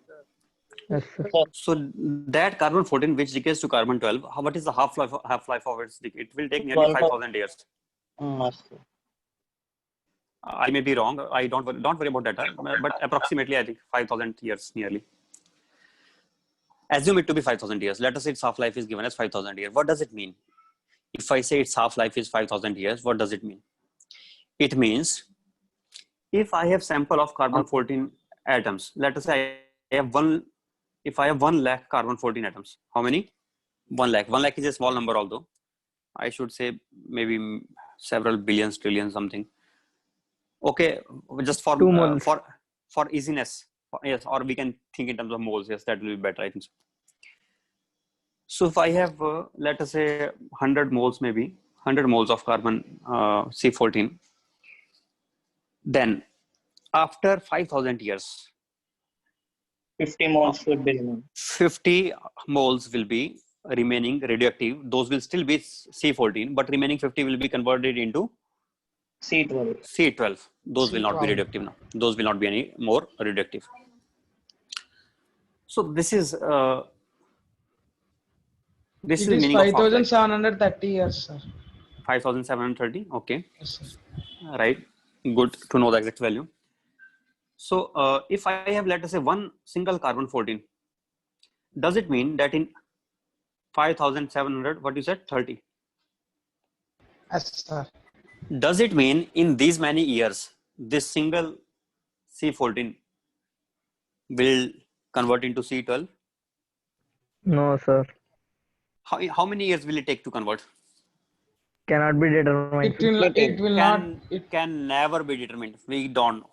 G: Yes, sir.
B: So that carbon 14 which decays to carbon 12, what is the half-life of its decay? It will take nearly 5,000 years. I may be wrong. I don't worry about that, but approximately I think 5,000 years nearly. Assume it to be 5,000 years. Let us say its half-life is given as 5,000 years. What does it mean? If I say its half-life is 5,000 years, what does it mean? It means if I have sample of carbon 14 atoms, let us say if I have 1 lakh carbon 14 atoms, how many? 1 lakh. 1 lakh is a small number, although I should say maybe several billions, trillions, something. Okay, just for easiness, yes, or we can think in terms of moles. Yes, that will be better, I think so. So if I have, let us say 100 moles, maybe 100 moles of carbon C14, then after 5,000 years,
D: 50 moles would be remaining.
B: 50 moles will be remaining radioactive. Those will still be C14, but remaining 50 will be converted into
D: C12.
B: C12. Those will not be
C: C12.
B: radioactive now. Those will not be any more radioactive. So this is
C: It is
B: meaning of half-life.
C: 5,730 years, sir.
B: 5,730. Okay,
C: Yes, sir.
B: right. Good to know the exact value. So if I have, let us say, one single carbon 14, does it mean that in 5,700, what you said, 30?
C: Yes, sir.
B: Does it mean in these many years, this single C14 will convert into C12?
G: No, sir.
B: How many years will it take to convert?
G: Cannot be determined.
C: It will not.
B: It can never be determined. We don't know.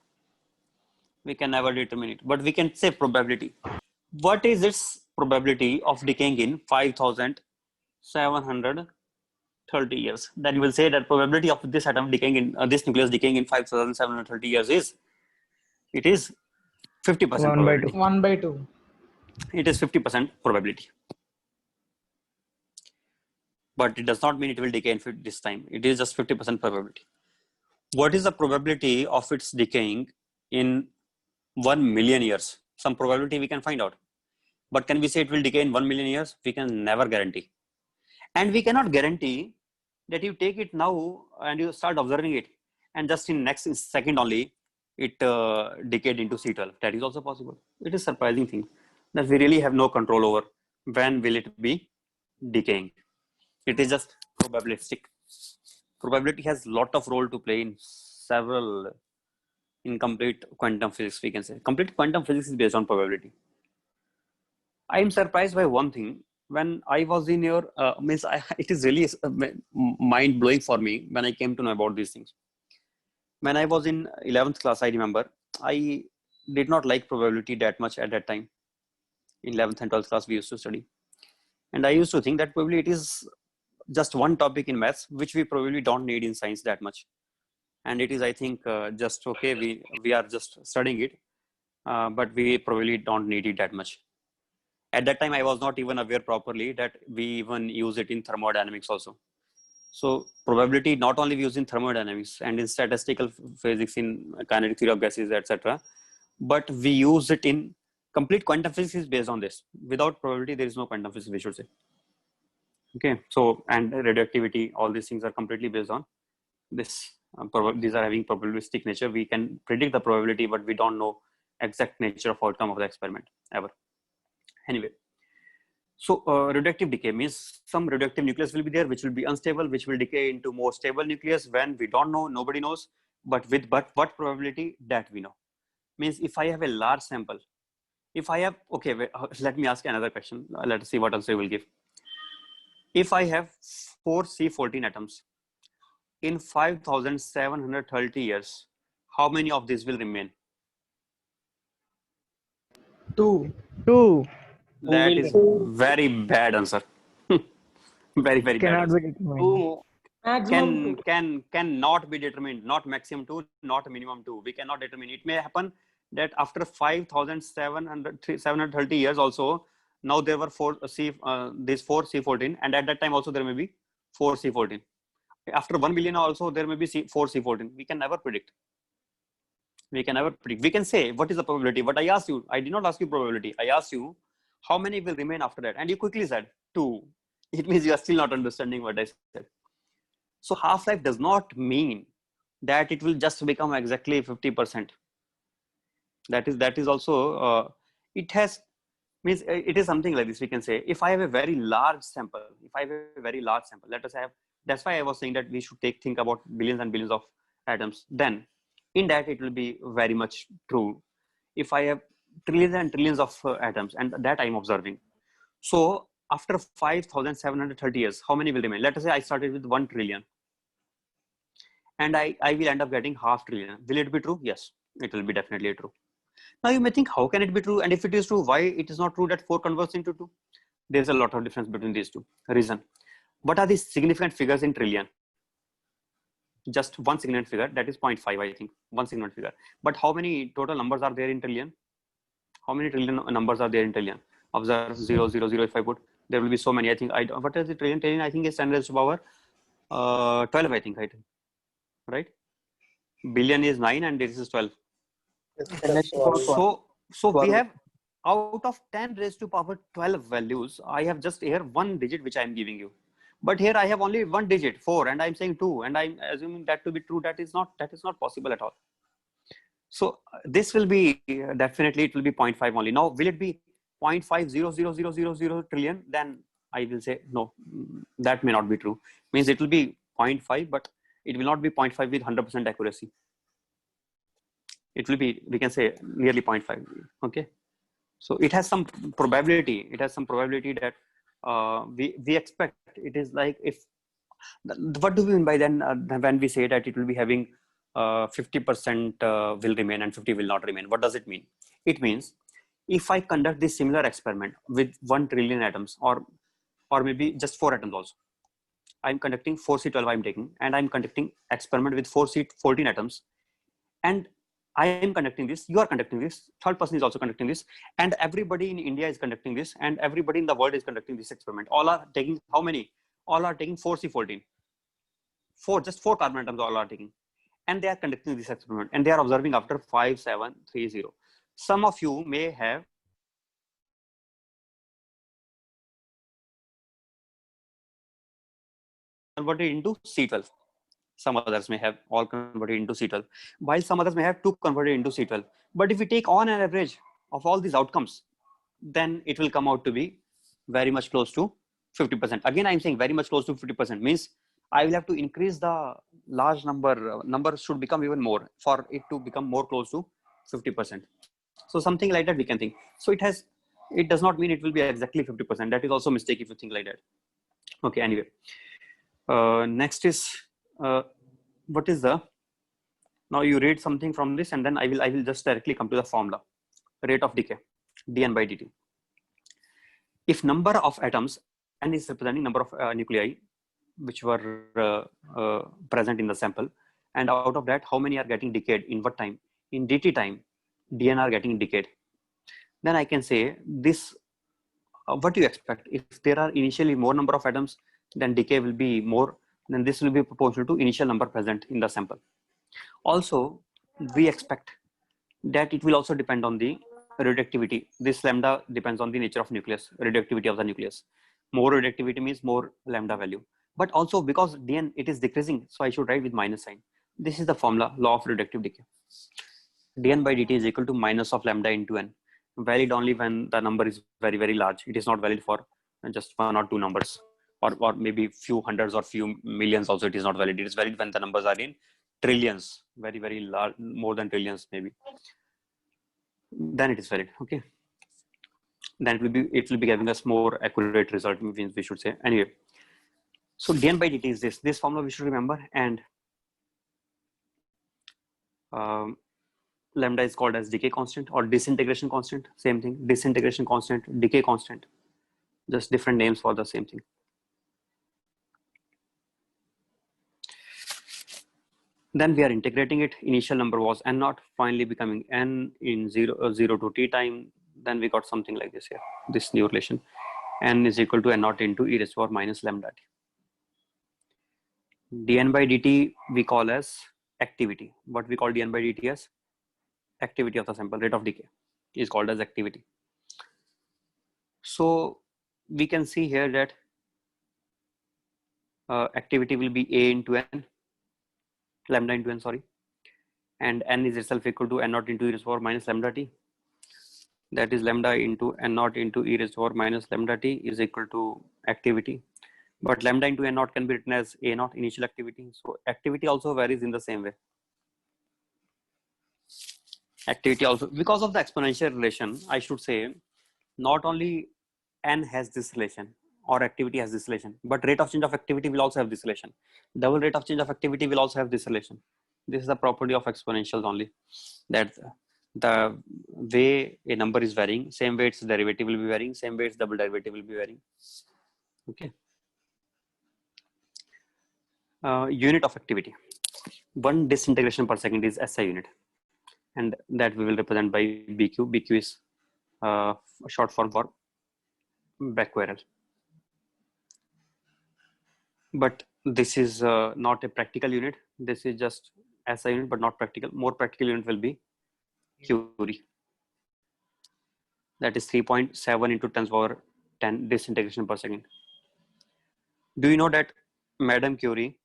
B: We can never determine it, but we can say probability. What is its probability of decaying in 5,730 years? Then you will say that probability of this atom decaying in this nucleus decaying in 5,730 years is, it is 50% probability.
C: 1 by 2.
B: It is 50% probability. But it does not mean it will decay in this time. It is just 50% probability. What is the probability of its decaying in 1 million years? Some probability we can find out. But can we say it will decay in 1 million years? We can never guarantee. And we cannot guarantee that you take it now and you start observing it, and just in next second only, it decayed into C12. That is also possible. It is a surprising thing that we really have no control over when will it be decaying. It is just probabilistic. Probability has lot of role to play in several, in complete quantum physics, we can say. Complete quantum physics is based on probability. I am surprised by one thing. When I was in your, it is really mind blowing for me when I came to know about these things. When I was in 11th class, I remember, I did not like probability that much at that time. In 11th and 12th class, we used to study. And I used to think that probably it is just one topic in maths, which we probably don't need in science that much. And it is, I think, just okay, we are just studying it, but we probably don't need it that much. At that time, I was not even aware properly that we even use it in thermodynamics also. So probability not only we use in thermodynamics and in statistical physics, in kinetic theory of gases, etc., but we use it in complete quantum physics is based on this. Without probability, there is no quantum physics, we should say. Okay, so, and radioactivity, all these things are completely based on this. These are having probabilistic nature. We can predict the probability, but we don't know exact nature of outcome of the experiment ever. Anyway, so radioactive decay means some radioactive nucleus will be there, which will be unstable, which will decay into more stable nucleus when we don't know, nobody knows, but with what probability that we know. Means if I have a large sample, if I have, okay, wait, let me ask another question. Let us see what answer we will give. If I have 4 C14 atoms in 5,730 years, how many of these will remain?
C: 2.
B: That is very bad answer. Very, very bad
G: Cannot
B: answer.
G: be determined.
C: Maximum 2.
B: Cannot be determined, not maximum 2, not minimum 2. We cannot determine. It may happen that after 5,730 years also, now there were 4 C14, and at that time also there may be 4 C14. After 1 billion also there may be 4 C14. We can never predict. We can never predict. We can say what is the probability, but I asked you, I did not ask you probability. I asked you how many will remain after that, and you quickly said 2. It means you are still not understanding what I said. So half-life does not mean that it will just become exactly 50%. That is also, it has, means it is something like this. We can say, if I have a very large sample, let us have, that's why I was saying that we should think about billions and billions of atoms. Then in that it will be very much true. If I have trillions and trillions of atoms, and that I'm observing. So after 5,730 years, how many will remain? Let us say I started with 1 trillion. And I will end up getting half trillion. Will it be true? Yes, it will be definitely true. Now you may think, how can it be true? And if it is true, why it is not true that 4 converts into 2? There's a lot of difference between these two. Reason. What are these significant figures in trillion? Just one significant figure, that is 0.5, I think. One significant figure. But how many total numbers are there in trillion? How many trillion numbers are there in trillion? Observe 0, 0, 0, if I put, there will be so many. I think, what is the trillion? Trillion, I think is 10 raised to power 12, I think, right? Billion is 9 and this is 12. So we have, out of 10 raised to power 12 values, I have just here 1 digit which I am giving you. But here I have only 1 digit, 4, and I'm saying 2, and I'm assuming that to be true. That is not possible at all. So this will be definitely, it will be 0.5 only. Now will it be 0.5000000 trillion? Then I will say no, that may not be true. Means it will be 0.5, but it will not be 0.5 with 100% accuracy. It will be, we can say, nearly 0.5. Okay, so it has some probability. It has some probability that we expect. It is like, if, what do we mean by then when we say that it will be having 50% will remain and 50 will not remain? What does it mean? It means if I conduct this similar experiment with 1 trillion atoms, or maybe just 4 atoms also. I'm conducting 4C12 I'm taking, and I'm conducting experiment with 4C14 atoms, and I am conducting this, you are conducting this, third person is also conducting this, and everybody in India is conducting this, and everybody in the world is conducting this experiment. All are taking how many? All are taking 4C14. Just 4 carbon atoms all are taking. And they are conducting this experiment, and they are observing after 5730. Some of you may have converted into C12. Some others may have all converted into C12, while some others may have 2 converted into C12. But if we take on an average of all these outcomes, then it will come out to be very much close to 50%. Again, I'm saying very much close to 50%, means I will have to increase the large number. Number should become even more for it to become more close to 50%. So something like that we can think. So it does not mean it will be exactly 50%. That is also a mistake if you think like that. Okay, anyway. Next is, what is the, now you read something from this and then I will just directly come to the formula. Rate of decay, dN by dt. If number of atoms, n is representing number of nuclei which were present in the sample, and out of that, how many are getting decayed in what time? In dt time, dN are getting decayed. Then I can say this, what do you expect? If there are initially more number of atoms, then decay will be more, then this will be proportional to initial number present in the sample. Also, we expect that it will also depend on the radioactivity. This lambda depends on the nature of nucleus, radioactivity of the nucleus. More radioactivity means more lambda value. But also because dN, it is decreasing, so I should write with minus sign. This is the formula, law of radioactive decay. dN by dt is equal to minus of lambda into n. Valid only when the number is very, very large. It is not valid for just 1 or 2 numbers, or maybe few hundreds or few millions also it is not valid. It is valid when the numbers are in trillions, very, very large, more than trillions maybe. Then it is valid, okay? Then it will be giving us more accurate result, means we should say. Anyway, so dN by dt is this formula we should remember, and lambda is called as decay constant or disintegration constant, same thing. Disintegration constant, decay constant, just different names for the same thing. Then we are integrating it. Initial number was n naught, finally becoming n in 0 to t time. Then we got something like this here, this new relation. N is equal to n naught into e raised to power minus lambda t. dN by dt we call as activity. What we call dN by dt as? Activity of the sample, rate of decay is called as activity. So we can see here that activity will be A into n, lambda into n, sorry, and n is itself equal to n naught into e raised to power minus lambda t. That is lambda into n naught into e raised to power minus lambda t is equal to activity. But lambda into n naught can be written as a naught, initial activity. So activity also varies in the same way. Activity also, because of the exponential relation, I should say, not only n has this relation or activity has this relation, but rate of change of activity will also have this relation. Double rate of change of activity will also have this relation. This is the property of exponentials only, that the way a number is varying, same way its derivative will be varying, same way its double derivative will be varying. Okay. Unit of activity. 1 disintegration per second is SI unit, and that we will represent by BQ. BQ is short form for Becquerel. But this is not a practical unit. This is just SI unit, but not practical. More practical unit will be Curie. That is 3.7 into 10 power 10 disintegration per second. Do you know that Madame Curie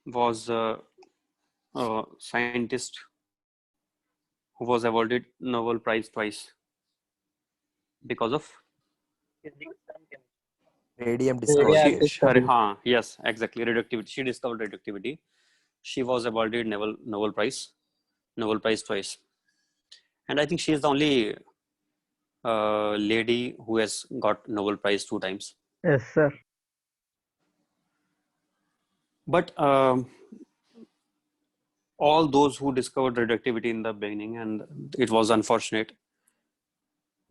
B: was a scientist who was awarded Nobel Prize twice because of
H: Radium discovery.
B: Yes, exactly, radioactivity. She discovered radioactivity. She was awarded Nobel Prize twice, and I think she is the only lady who has got Nobel Prize 2 times.
G: Yes, sir.
B: But all those who discovered radioactivity in the beginning, and it was unfortunate,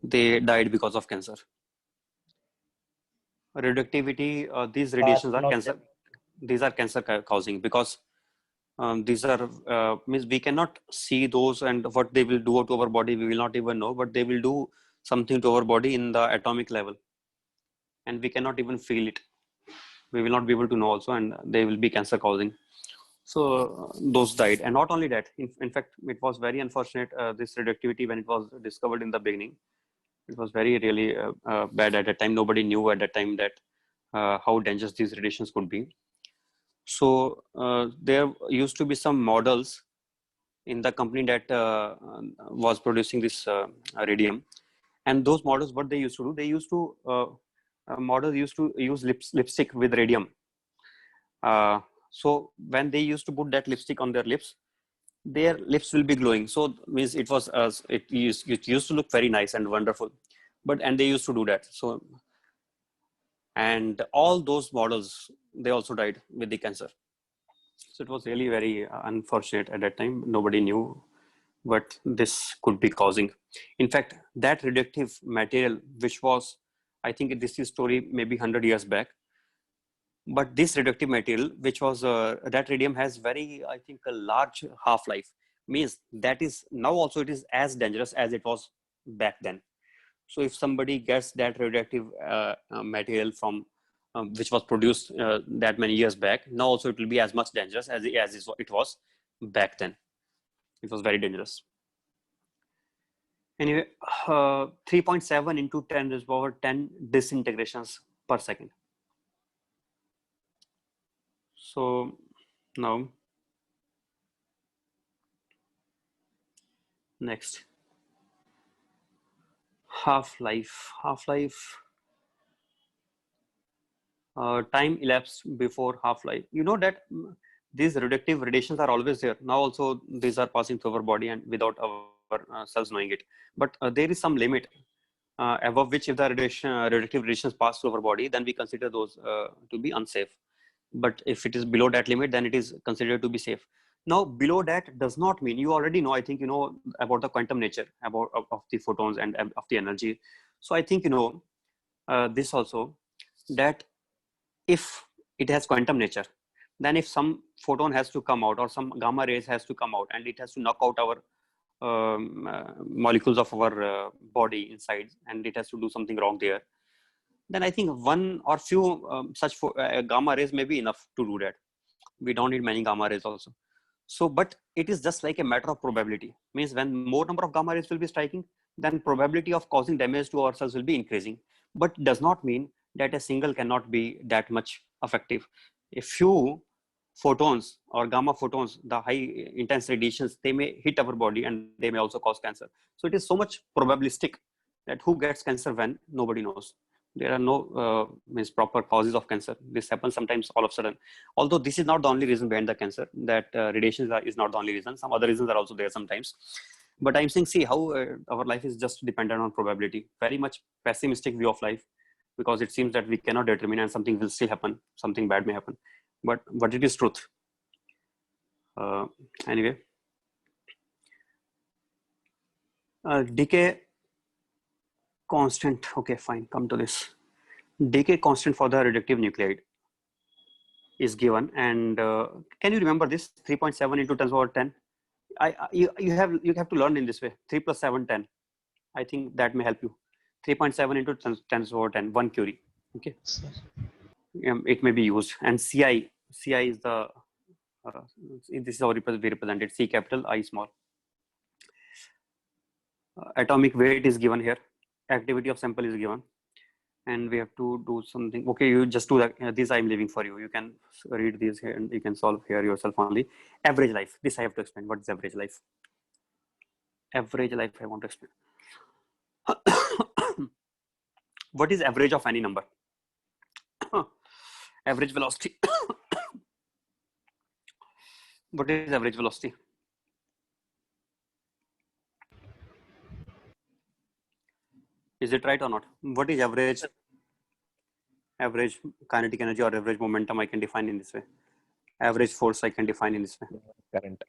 B: they died because of cancer. Radioactivity, these radiations are cancer. These are cancer causing, because these are means we cannot see those, and what they will do to our body we will not even know, but they will do something to our body in the atomic level, and we cannot even feel it. We will not be able to know also, and they will be cancer causing. So those died. And not only that, in fact, it was very unfortunate, this radioactivity, when it was discovered in the beginning, it was very really bad at that time. Nobody knew at that time that how dangerous these radiations could be. So there used to be some models in the company that was producing this radium, and those models, what they used to do, they used to models used to use lipstick with radium. So when they used to put that lipstick on their lips, their lips will be glowing. So means it was it used to look very nice and wonderful. And they used to do that. So, and all those models, they also died with the cancer. So it was really very unfortunate at that time. Nobody knew what this could be causing. In fact, that radioactive material, which was, I think this is story maybe 100 years back, but this radioactive material, which was that radium has very, I think, a large half-life, means that is now also it is as dangerous as it was back then. So if somebody gets that radioactive material from which was produced that many years back, now also it will be as much dangerous as it was back then. It was very dangerous. Anyway, 3.7 into 10 to the power 10 disintegrations per second. So now, next, half-life. Time elapsed before half-life. You know that these radioactive radiations are always there. Now also these are passing through our body and without our cells knowing it. But there is some limit above which if the radioactive radiations pass through our body, then we consider those to be unsafe. But if it is below that limit, then it is considered to be safe. Now, below that does not mean, you already know, I think you know about the quantum nature of the photons and of the energy. So I think you know this also, that if it has quantum nature, then if some photon has to come out or some gamma rays has to come out and it has to knock out our molecules of our body inside, and it has to do something wrong there, then I think one or few such gamma rays may be enough to do that. We don't need many gamma rays also. So, but it is just like a matter of probability. Means when more number of gamma rays will be striking, then probability of causing damage to our cells will be increasing. But does not mean that a single cannot be that much effective. A few photons or gamma photons, the high intense radiations, they may hit our body and they may also cause cancer. So it is so much probabilistic that who gets cancer when, nobody knows. There are no means proper causes of cancer. This happens sometimes all of a sudden. Although this is not the only reason behind the cancer, that radiation is not the only reason. Some other reasons are also there sometimes. But I'm saying, see how our life is just dependent on probability. Very much pessimistic view of life, because it seems that we cannot determine and something will still happen. Something bad may happen. But it is truth. Anyway. Decay constant. Okay, fine. Come to this. Decay constant for the radioactive nuclide is given, and can you remember this? 3.7 into 10 power 10. You have to learn in this way. 3 plus 7, 10. I think that may help you. 3.7 into 10 power 10. 1 Curie. Okay. It may be used. And CI is the this is how we represent it. C capital, I small. Atomic weight is given here. Activity of sample is given, and we have to do something. Okay, you just do that. This I'm leaving for you. You can read these here and you can solve here yourself only. Average life. This I have to explain. What is average life? Average life I want to explain. What is average of any number? Average velocity. What is average velocity? Is it right or not? What is average kinetic energy or average momentum? I can define in this way. Average force I can define in this way.
H: Current.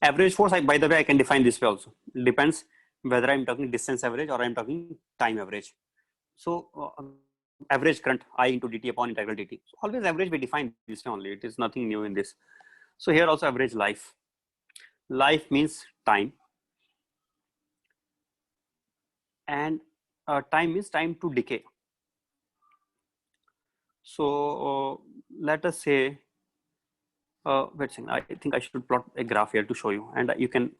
B: Average force, by the way, I can define this way also. It depends whether I'm talking distance average or I'm talking time average. So average current I into dt upon integral dt. So always average we define this way only. It is nothing new in this. So here also average life. Life means time. And time means time to decay. So let us say, wait a second, I think I should plot a graph here to show you, and you can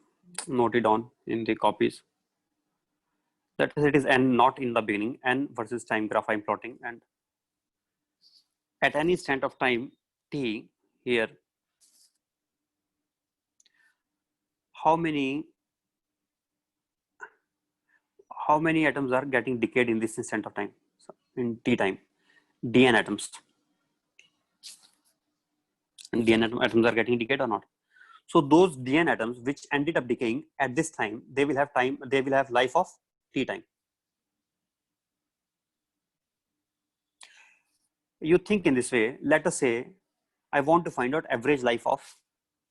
B: note it down in the copies. That is, it is n not in the beginning, n versus time graph I'm plotting, and at any instant of time t here, how many atoms are getting decayed in this instant of time? So in T time, Dn atoms. And Dn atoms are getting decayed or not? So those Dn atoms which ended up decaying at this time, they will have life of T time. You think in this way. Let us say I want to find out average life of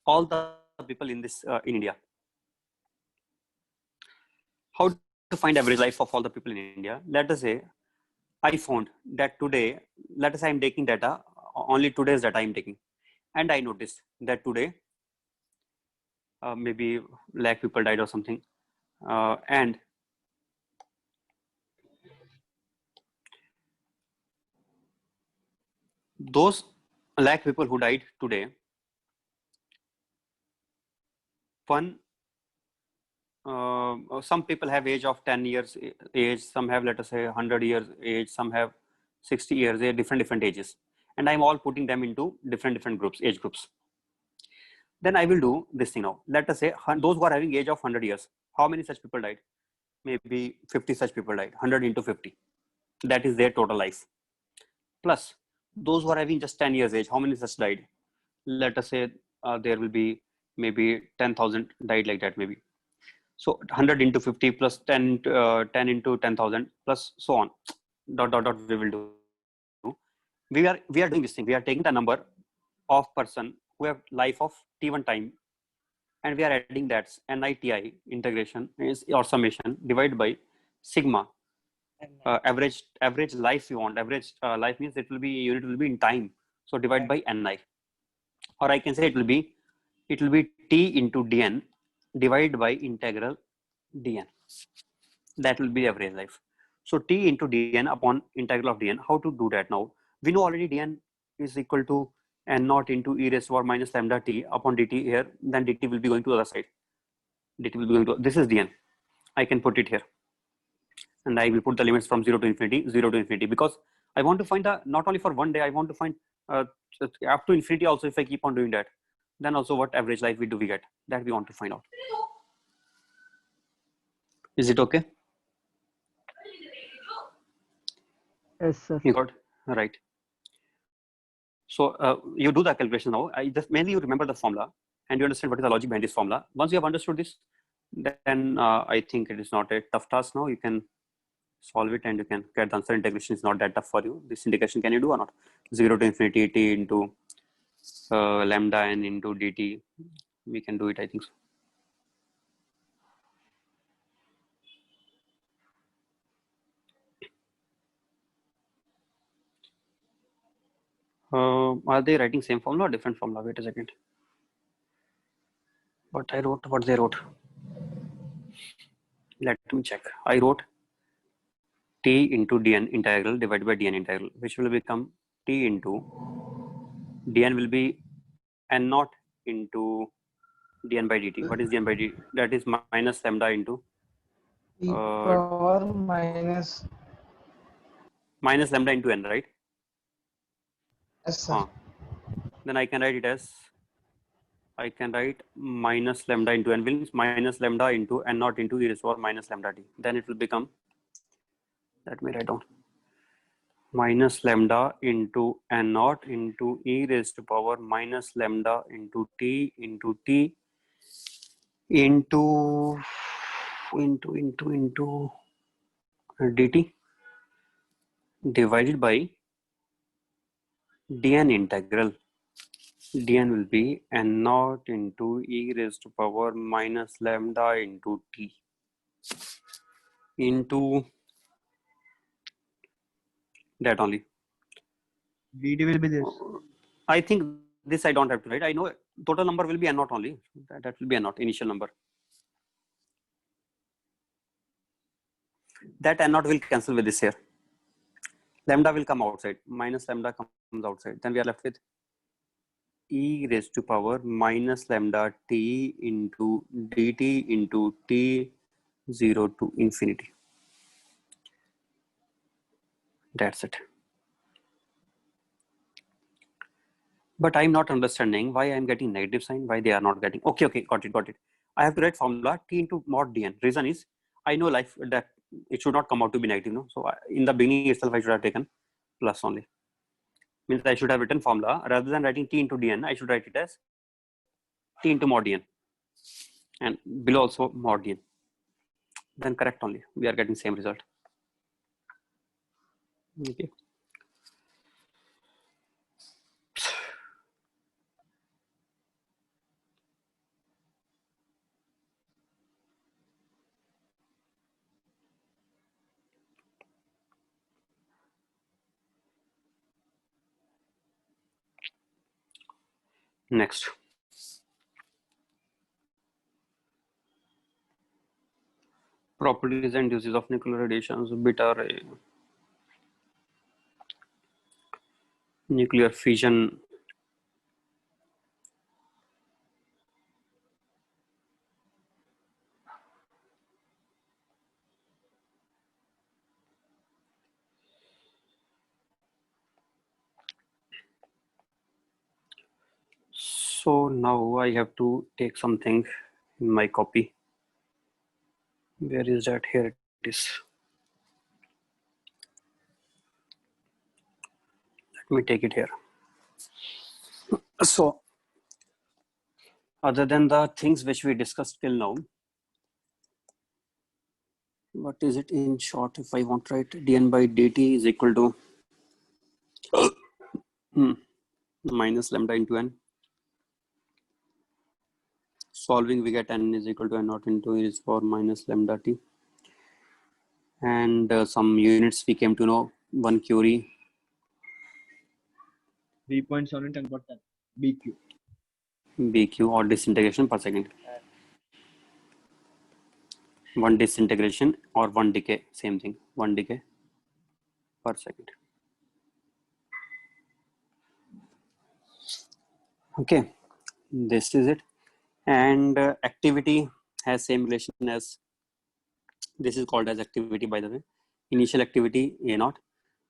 B: all the people in this in India. How to find average life of all the people in India? Let us say I found that today, let us say I'm taking data, only today's data I'm taking, and I noticed that today maybe lakh people died or something, and those lakh people who died today, some people have age of 10 years age, some have, let us say, 100 years age, some have 60 years age, different ages, and I'm all putting them into different groups, age groups. Then I will do this thing now. Let us say those who are having age of 100 years, how many such people died? Maybe 50 such people died. 100 into 50, that is their total life. Plus those who are having just 10 years age, how many such died? Let us say there will be maybe 10,000 died, like that maybe. So 100 into 50 plus 10 into 10,000 plus so on. Dot we will do. We are doing this thing. We are taking the number of person who have life of T1 time, and we are adding that NITI integration is or summation divided by sigma average life you want. Average life means it will be unit will be in time. So divide by NI, or I can say it will be T into DN divided by integral DN. That will be average life. So T into Dn upon integral of Dn. How to do that now? We know already Dn is equal to n naught into e raised to power minus lambda t upon dt here. Then dt will be going to the other side. Dt will be going to, this is Dn. I can put it here. And I will put the limits from 0 to infinity, because I want to find not only for one day, I want to find up to infinity also. If I keep on doing that, then also what average life do we get? That we want to find out. Is it okay?
G: Yes, sir.
B: You got right. So you do the calculation now. I just mainly you remember the formula and you understand what is the logic behind this formula. Once you have understood this, then I think it is not a tough task now. You can solve it and you can get the answer. Integration is not that tough for you. This integration can you do or not? 0 to infinity t into lambda n into dt. We can do it, I think so. Are they writing same formula or different formula? Wait a second. What I wrote, what they wrote. Let me check. I wrote t into dn integral divided by dn integral, which will become t into dn will be n naught into dn by dt. What is dn by dt? That is minus lambda into
C: power minus
B: lambda into n, right?
C: yes, sir.
B: Then I can write it as, I can write minus lambda into n means minus lambda into n naught into e raised to power minus lambda t. Then it will become, let me write down, minus lambda into n naught into e raised to power minus lambda into t into dt divided by dn integral. Dn will be n naught into e raised to power minus lambda into t into that only.
A: dt will be this.
B: I think this I don't have to write. I know total number will be n naught only. That will be n naught, initial number. That n naught will cancel with this here. Lambda will come outside. Minus lambda comes outside. Then we are left with e raised to power minus lambda t into dt into t 0 to infinity. That's it. But I'm not understanding why I'm getting negative sign, why they are not getting. Okay, got it. I have to write formula t into mod dn. Reason is I know life that it should not come out to be negative. No, so in the beginning itself I should have taken plus only. Means I should have written formula rather than writing T into dn. I should write it as T into mod dn, and below also mod dn. Then correct only. We are getting same result. Okay. Next. Properties and uses of nuclear radiations, beta ray, nuclear fission. So now I have to take something in my copy. Where is that? Here it is. Let me take it here. So other than the things which we discussed till now, what is it in short? If I want to write dn by dt is equal to minus lambda into n. Solving, we get n is equal to n naught into e is for minus lambda t. And some units we came to know, 1 Curie.
F: 3.7 10 per 10 BQ.
B: BQ or disintegration per second. 1 disintegration or 1 decay, same thing, 1 decay per second. Okay, this is it. And activity has same relation as, this is called as activity, by the way. Initial activity A naught.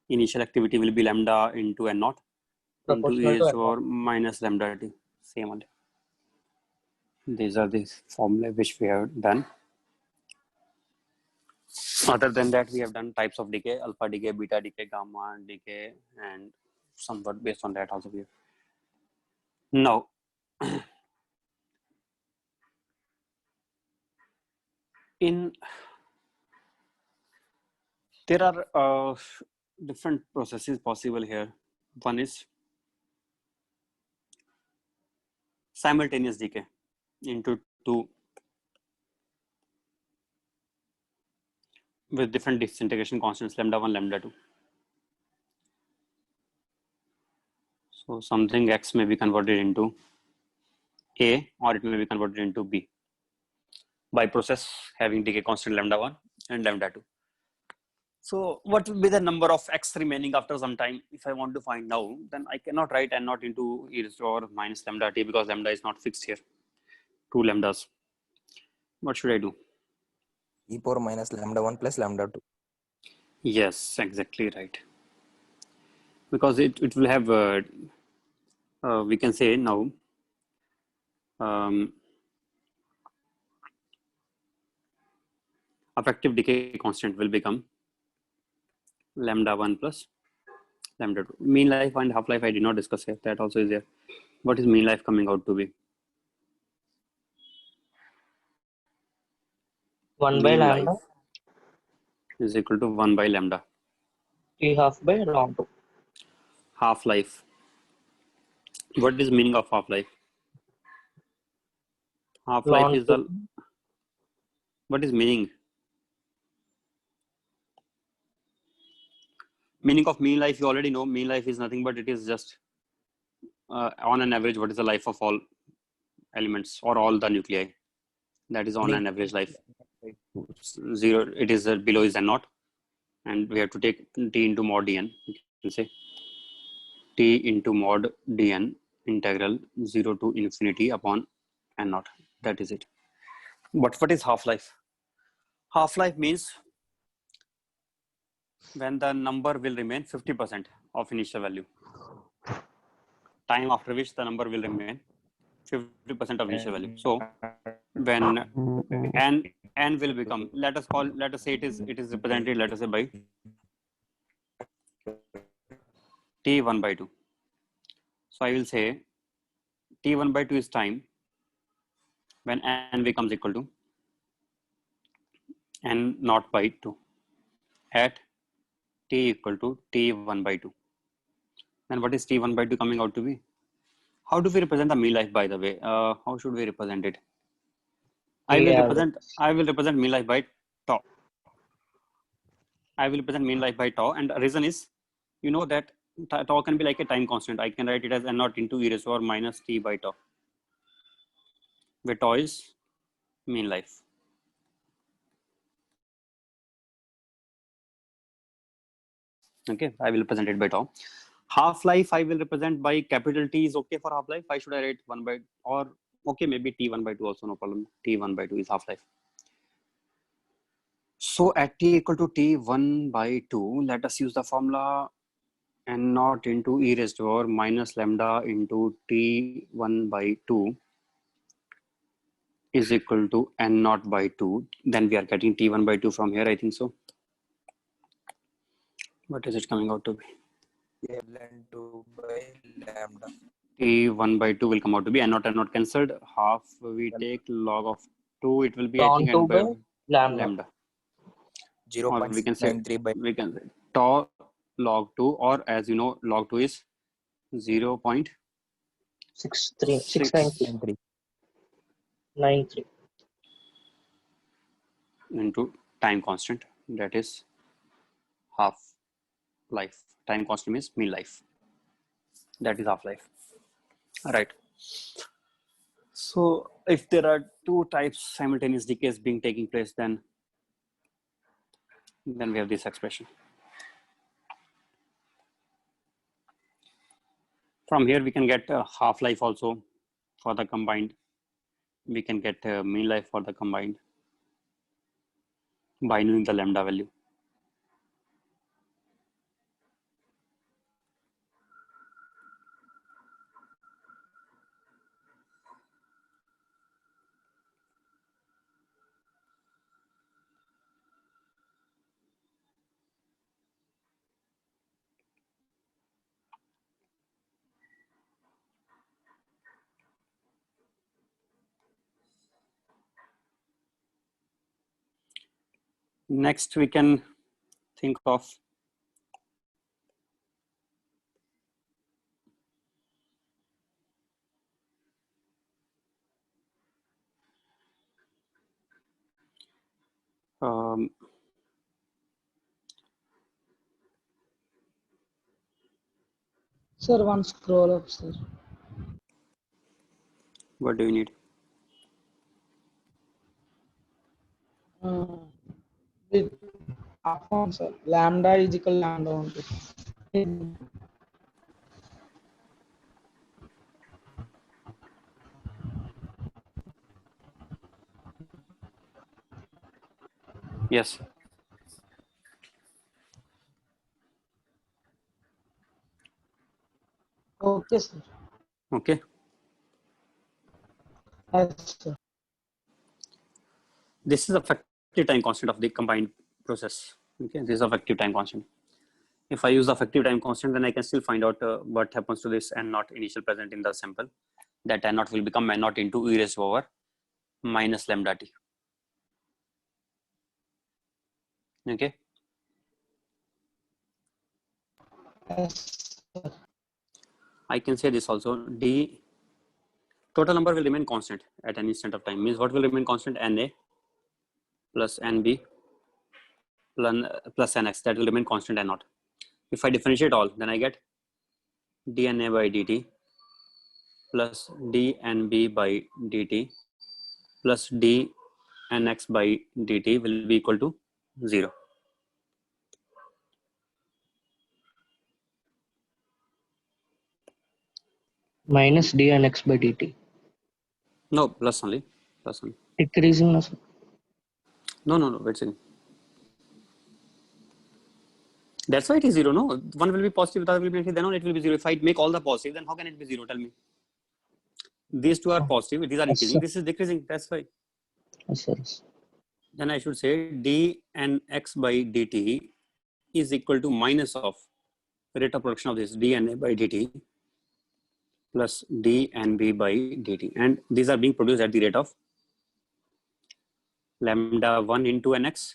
B: Initial activity will be lambda into n naught into e is or minus lambda t, same only. These are the formula which we have done. Other than that, we have done types of decay, alpha decay, beta decay, gamma decay, and somewhat based on that also we have. Now, there are different processes possible here. One is simultaneous decay into two with different disintegration constants, lambda 1, lambda 2. So something X may be converted into A or it may be converted into B by process having decay constant lambda 1 and lambda 2. So what will be the number of X remaining after some time? If I want to find now, then I cannot write n naught into e raised to or minus lambda t because lambda is not fixed here. 2 lambdas. What should I do?
H: E power minus lambda 1 plus lambda 2.
B: Yes, exactly right. Because it will have, we can say now, effective decay constant will become lambda 1 plus lambda 2. Mean life and half life I did not discuss here. That also is there. What is mean life coming out to be?
D: 1 by
B: Mean
D: lambda,
B: life is equal to 1 by lambda.
D: T half by log 2.
B: Half life. What is meaning of half life? Half life
D: Log
B: is the, what is meaning? Meaning of mean life, you already know. Mean life is nothing but it is just on an average what is the life of all elements or all the nuclei. That is on an average life. 0, it is below is n naught, and we have to take t into mod dn. You can say t into mod dn integral 0 to infinity upon n naught. That is it. But what is half-life? Half-life means when the number will remain 50% of initial value. Time after which the number will remain 50% of initial value. So when n will become, let us say it is represented, let us say, by t1 by 2. So I will say t1 by 2 is time when n becomes equal to n naught by 2 at t equal to t1 by 2. And what is t1 by 2 coming out to be? How do we represent the mean life, by the way? How should we represent it? I will represent mean life by tau. I will represent mean life by tau, and the reason is, you know that tau can be like a time constant. I can write it as n naught into e raised to power minus t by tau, where tau is mean life. Okay, I will represent it by tau. Half-life I will represent by capital T is okay for half-life. Why should I write 1 by, or okay, maybe t1 by 2 also, no problem. t1 by 2 is half-life. So at t equal to t1 by 2, let us use the formula n naught into e raised to power minus lambda into t1 by 2 is equal to n naught by 2. Then we are getting t1 by 2 from here, I think so. What is it coming out to be?
H: ln 2 by lambda.
B: T1 by 2 will come out to be n naught cancelled. Half we take log of 2. It will be, I think, n by lambda.
H: 0.93 by
B: we can say tau log 2, or as you know, log 2 is 0.693 into time constant, that is half life. Time constant means mean life, that is half life. All right. So if there are two types simultaneous decays being taking place, then we have this expression. From here we can get half-life also for the combined. We can get mean life for the combined by knowing the lambda value. Next, we can think of
E: Sir, one scroll up, sir.
B: what do you need?
C: With upon, sir. Lambda is equal lambda 1.
B: Yes.
C: Okay, sir.
B: Okay.
C: Yes, sir.
B: This is effective time constant of the combined process. Okay, this is effective time constant. If I use the effective time constant, then I can still find out what happens to this n naught initial present in the sample. That n naught will become n naught into e raised to power minus lambda t. Okay.
C: Yes, sir.
B: I can say this also. D total number will remain constant at an instant of time. Means what will remain constant? Na plus nb plus nx. That will remain constant n naught. If I differentiate all, then I get dna by dt plus dnb by dt plus dnx by dt will be equal to 0.
D: Minus dnx by dt.
B: No, plus only. Plus only.
D: Decreasing.
B: No. Wait a second. That's why it is 0. No, one will be positive, the other will be negative. Then on it will be 0. If I make all the positive, then how can it be 0? Tell me. these two are positive, these are
C: Yes,
B: increasing,
C: sir.
B: this is decreasing, that's why.
C: Yes, sir. Yes.
B: Then I should say dnx by dt is equal to minus of rate of production of this dna by dt plus dnb by dt, and these are being produced at the rate of lambda 1 into nx,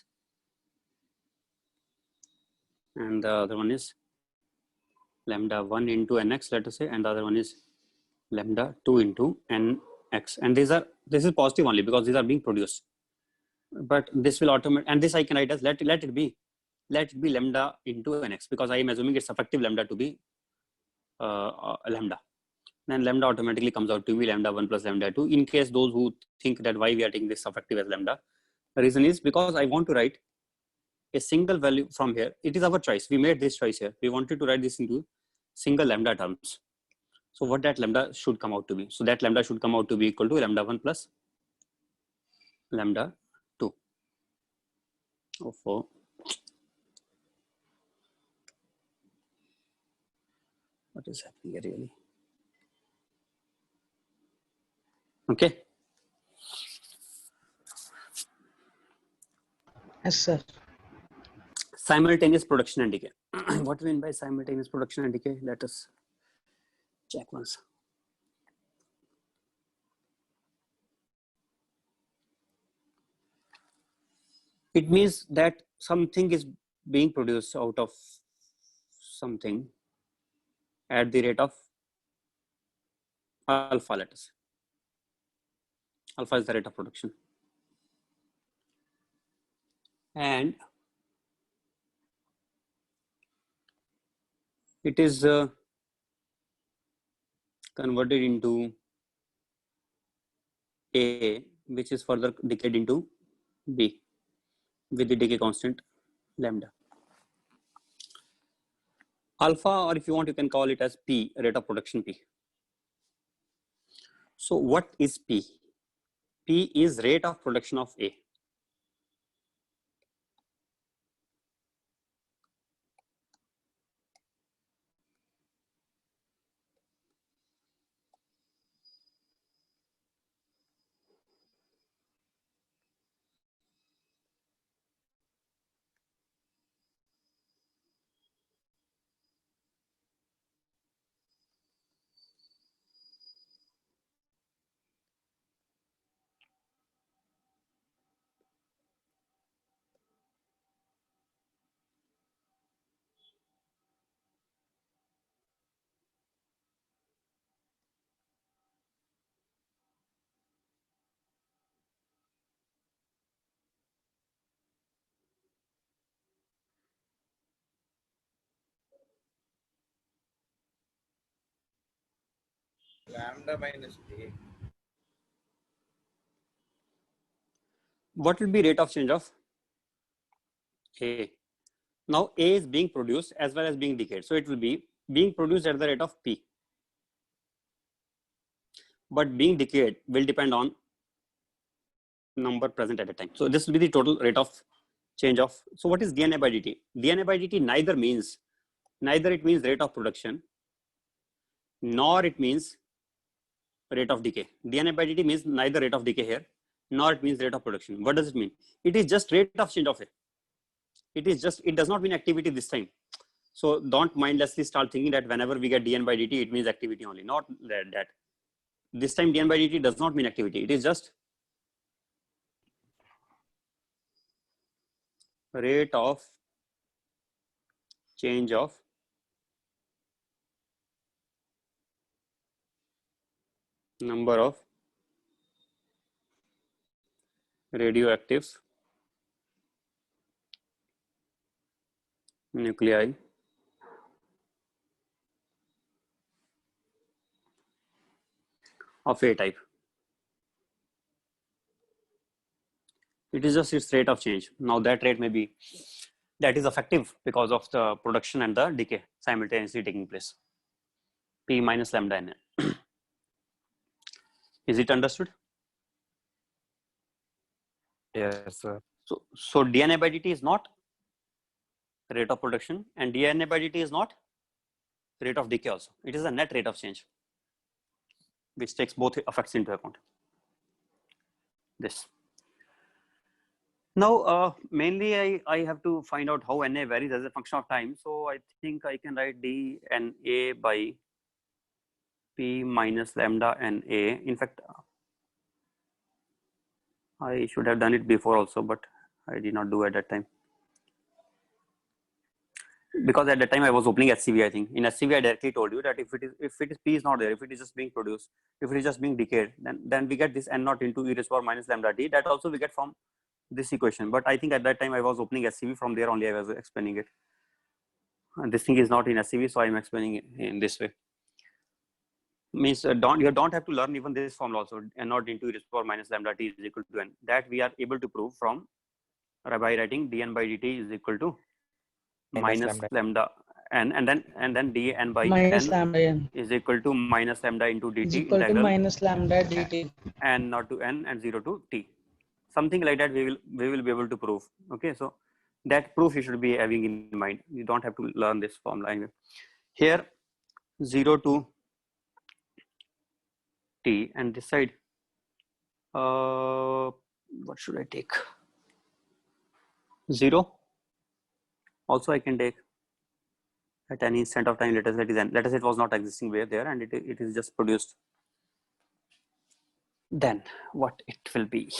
B: and the other one is lambda 1 into nx, let us say, and the other one is lambda 2 into nx, and this is positive only because these are being produced, but this will automate, and this I can write as let it be lambda into nx, because I am assuming its effective lambda to be lambda. Then lambda automatically comes out to be lambda 1 plus lambda 2. In case those who think that why we are taking this effective as lambda, the reason is because I want to write a single value from here. It is our choice. We made this choice here. We wanted to write this into single lambda terms. So what that lambda should come out to be? So that lambda should come out to be equal to lambda 1 plus lambda 2. Oh, 4. What is happening here really? Okay.
C: Yes, sir.
B: Simultaneous production and decay. What do we mean by simultaneous production and decay? Let us check once. It means that something is being produced out of something at the rate of alpha, let us say. Alpha is the rate of production. And it is converted into A, which is further decayed into B with the decay constant lambda. Alpha, or if you want, you can call it as P, rate of production P. So what is P? P is rate of production of A.
H: Lambda minus A.
B: What will be rate of change of A? Now A is being produced as well as being decayed. So it will be being produced at the rate of P. But being decayed will depend on number present at a time. So this will be the total rate of change of. So what is dNA by dt? dNA by dt neither it means rate of production, nor it means rate of decay. dNA by dt means neither rate of decay here, nor it means rate of production. What does it mean? It is just rate of change of A. It does not mean activity this time. So don't mindlessly start thinking that whenever we get dN by dt, it means activity only. Not that. This time dN by dt does not mean activity. It is just rate of change of number of radioactive nuclei of A type. It is just its rate of change. Now that rate may be, that is effective because of the production and the decay simultaneously taking place. P minus lambda n. Is it understood?
H: Yes, sir.
B: So dNA by dt is not rate of production, and dNA by dt is not rate of decay also. It is a net rate of change. which takes both effects into account. This. Now, mainly I have to find out how Na varies as a function of time. So I think I can write dNA by P minus lambda Na. In fact, I should have done it before also, but I did not do at that time. Because at that time I was opening SCV, I think. In SCV, I directly told you that if it is P is not there, if it is just being produced, if it is just being decayed, then we get this N naught into e raised to power minus lambda t. That also we get from this equation. But I think at that time I was opening SCV, from there only I was explaining it. And this thing is not in SCV, so I am explaining it in this way. Means you don't have to learn even this formula also. N naught into e raised to power minus lambda t is equal to N. That we are able to prove from by writing dN by dt is equal to minus lambda n, and then dN by
C: minus
B: n
C: lambda n
B: is equal to minus lambda into dt
C: is equal to
B: integral
C: minus lambda dt.
B: n naught to n and 0 to t. Something like that we will be able to prove. Okay, so that proof you should be having in mind. You don't have to learn this formula anyway. Here 0 to t, and this side what should I take? 0 also I can take at any instant of time. Let us say it is n. Let us say it was not existing where there, and it is just produced. Then what it will be?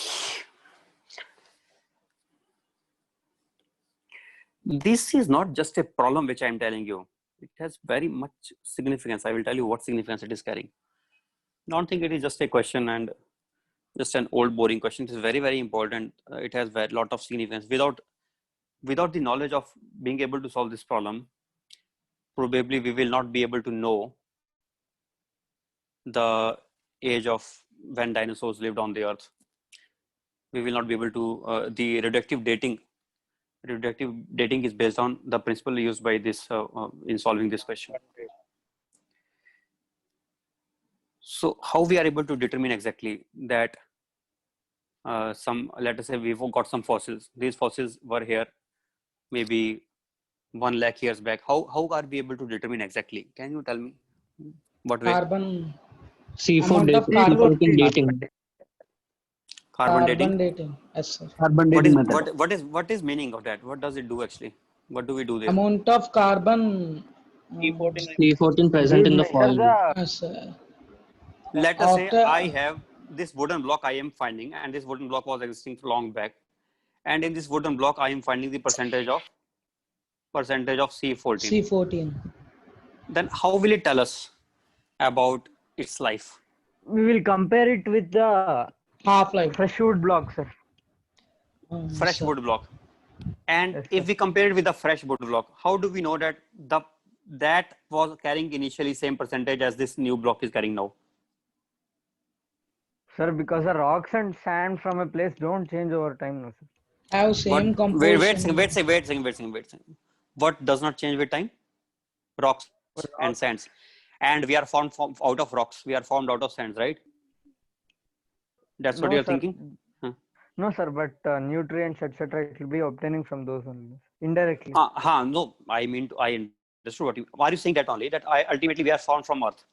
B: This is not just a problem which I am telling you. It has very much significance. I will tell you what significance it is carrying. Don't think it is just a question and just an old boring question. It is very, very important. It has a lot of significance. Without the knowledge of being able to solve this problem, probably we will not be able to know the age of when dinosaurs lived on the earth. We will not be able to, the reductive dating is based on the principle used by this in solving this question. So how we are able to determine exactly that let us say we've got some fossils. These fossils were here maybe 1 lakh years back. How are we able to determine exactly? Can you tell me what way?
C: Carbon
G: C4
C: amount of
G: C14 dating.
B: Carbon dating.
C: dating. Yes, sir.
G: Carbon
B: What
G: dating
B: is
G: method.
B: what is meaning of that? What does it do actually? What do we do there?
C: Amount of carbon.
G: C14 present in the foil.
C: Yes, sir.
B: Let us say
C: After
B: I have this wooden block I am finding, and this wooden block was existing long back, and in this wooden block I am finding the percentage of C14.
C: C14.
B: Then how will it tell us about its life?
G: We will compare it with the
C: Half-life.
G: fresh wood block, sir.
B: Fresh
C: sir.
B: wood block. And
G: Yes,
B: if
G: sir.
B: we compare it with the fresh wood block, how do we know that that was carrying initially same percentage as this new block is carrying now?
G: Sir, because the rocks and sand from a place don't change over time, no, sir.
C: Have same composition.
B: Wait a second. What does not change with time? Rocks and sands. And we are formed out of rocks. We are formed out of sands, right? That's what
G: No,
B: you're
G: sir.
B: thinking?
G: No, sir, but nutrients, etc., it will be obtaining from those only, indirectly.
B: No, I understood what you are you saying that only, that ultimately we are formed from earth.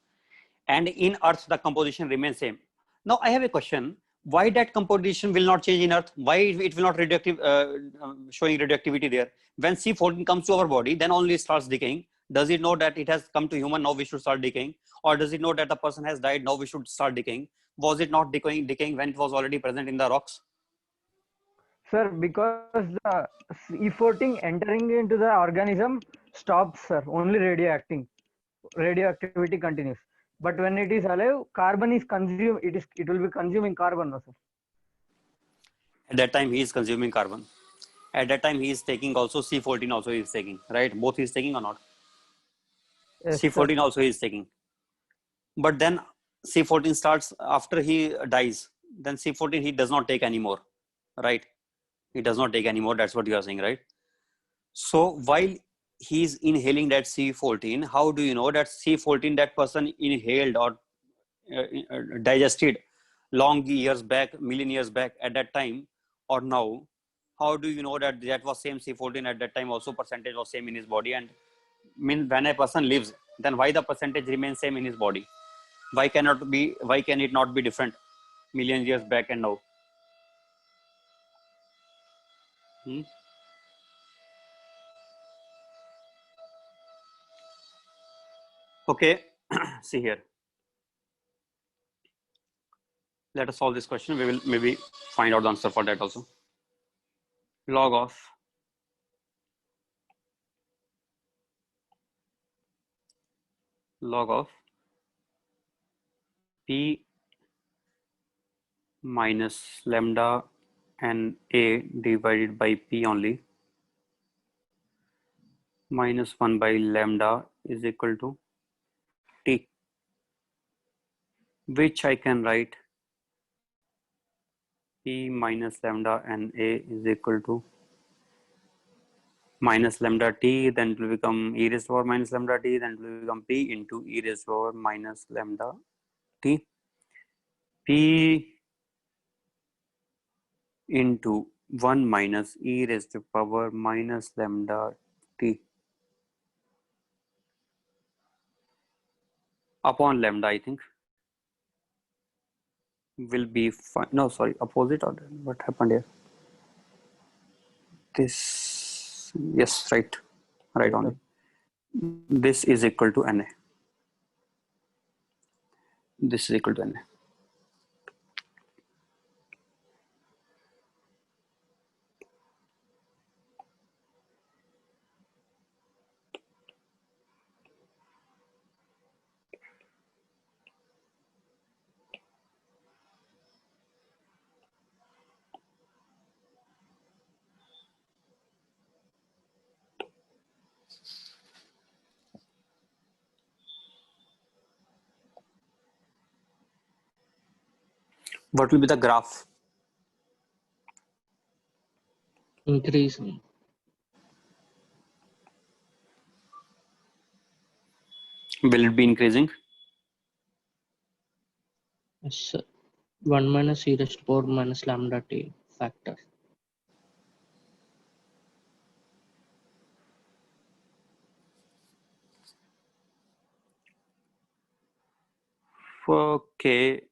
B: And in earth, the composition remains same. Now, I have a question. Why that composition will not change in earth? Why it will not showing radioactivity there? When C14 comes to our body, then only it starts decaying. Does it know that it has come to human, now we should start decaying? Or does it know that the person has died, now we should start decaying? Was it not decaying when it was already present in the rocks?
G: Sir, because the E14 entering into the organism stops, sir, only radioactivity continues. But when it is alive, carbon is consumed, it will be consuming carbon, no, sir.
B: At that time, he is consuming carbon. At that time, he is taking also C14 also he is taking, right? Both he is taking or not?
G: Yes,
B: C14
G: sir.
B: also he is taking. But then C14 starts after he dies. Then C14 he does not take anymore, right? He does not take anymore. That's what you are saying, right? So while he is inhaling that C14, how do you know that C14 that person inhaled or digested long years back, million years back at that time or now? How do you know that that was same C14 at that time also percentage was same in his body? And when a person lives, then why the percentage remains same in his body? Why can it not be different million years back and now? Okay, see here. Let us solve this question. We will maybe find out the answer for that also. Log of P minus lambda and A divided by P only minus 1 by lambda is equal to T, which I can write P minus lambda and A is equal to minus lambda T, then it will become e raised to power minus lambda T, then it will become P into e raised to power minus lambda T. P into 1 minus e raised to power minus lambda T upon lambda, I think, will be fine. No, sorry, opposite order. What happened here? This, yes, right only. This is equal to Na. This is equal to Na. What will be the graph?
C: Increasing.
B: Will it be increasing?
C: Yes, sir. 1 minus e raised to power minus lambda T factor.
B: Okay.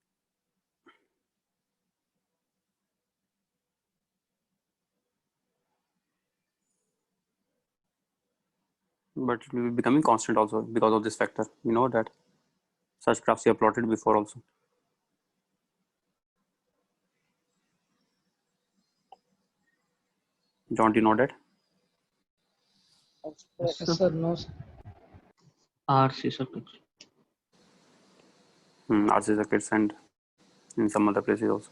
B: But it will be becoming constant also because of this factor. You know that. Such graphs you have plotted before also. Don't you know that?
C: Yes, sir. No, sir. RC circuits.
B: RC circuits and in some other places also.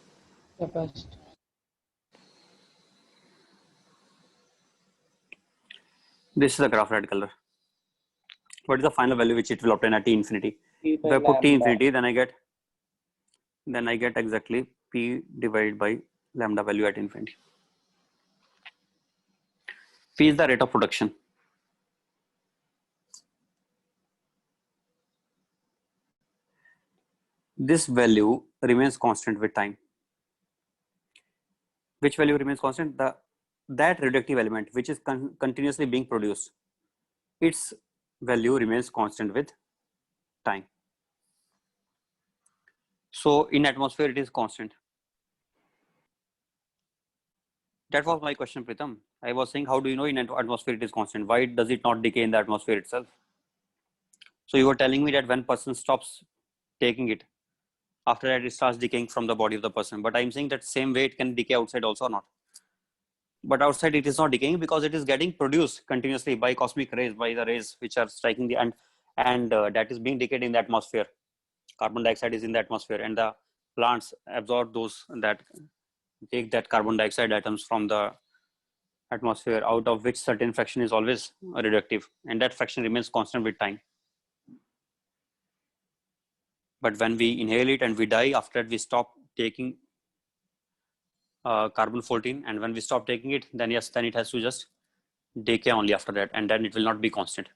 C: Capacitor.
B: This is the graph, red color. What is the final value which it will obtain at T infinity? If I put T infinity, then I get exactly P divided by lambda value at infinity. P is the rate of production. This value remains constant with time. Which value remains constant? That radioactive element which is continuously being produced, its value remains constant with time. So in atmosphere it is constant. That was my question, Pritam. I was saying, how do you know in atmosphere it is constant? Why does it not decay in the atmosphere itself? So you were telling me that when person stops taking it, after that it starts decaying from the body of the person. But I'm saying that same way it can decay outside also or not. But outside it is not decaying because it is getting produced continuously by cosmic rays, by the rays which are striking the and that is being decayed in the atmosphere. Carbon dioxide is in the atmosphere and the plants absorb those that take that carbon dioxide atoms from the atmosphere, out of which certain fraction is always radioactive, and that fraction remains constant with time. But when we inhale it and we die, after that we stop taking carbon 14, and when we stop taking it, then yes, then it has to just decay only after that, and then it will not be constant.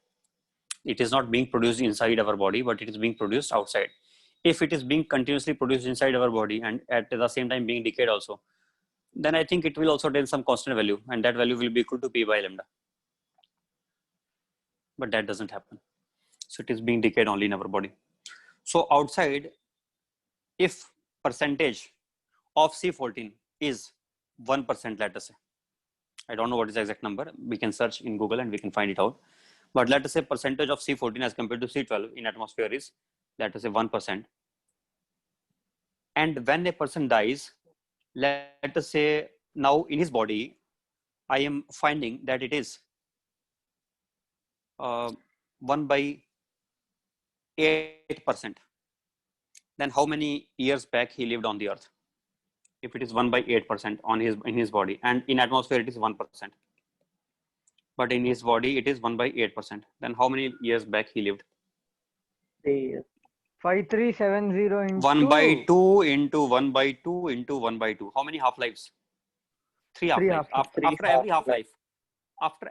B: It is not being produced inside our body, but it is being produced outside. If it is being continuously produced inside our body and at the same time being decayed also, then I think it will also take some constant value, and that value will be equal to P by lambda. But that doesn't happen. So it is being decayed only in our body. So outside, if percentage of C14 is 1%, let us say, I don't know what is the exact number. We can search in Google and we can find it out. But let us say percentage of C14 as compared to C12 in atmosphere is, let us say 1%. And when a person dies, let us say now in his body, I am finding that it is 1/8%. Then how many years back he lived on the earth? If it is 1/8% on in his body, and in atmosphere it is 1%, but in his body it is 1/8%. Then how many years back he lived?
D: 3 years.
G: 5370 into
B: 1/2 into 1/2 into 1/2. How many half-lives? 3 half-lives. After every half-life, after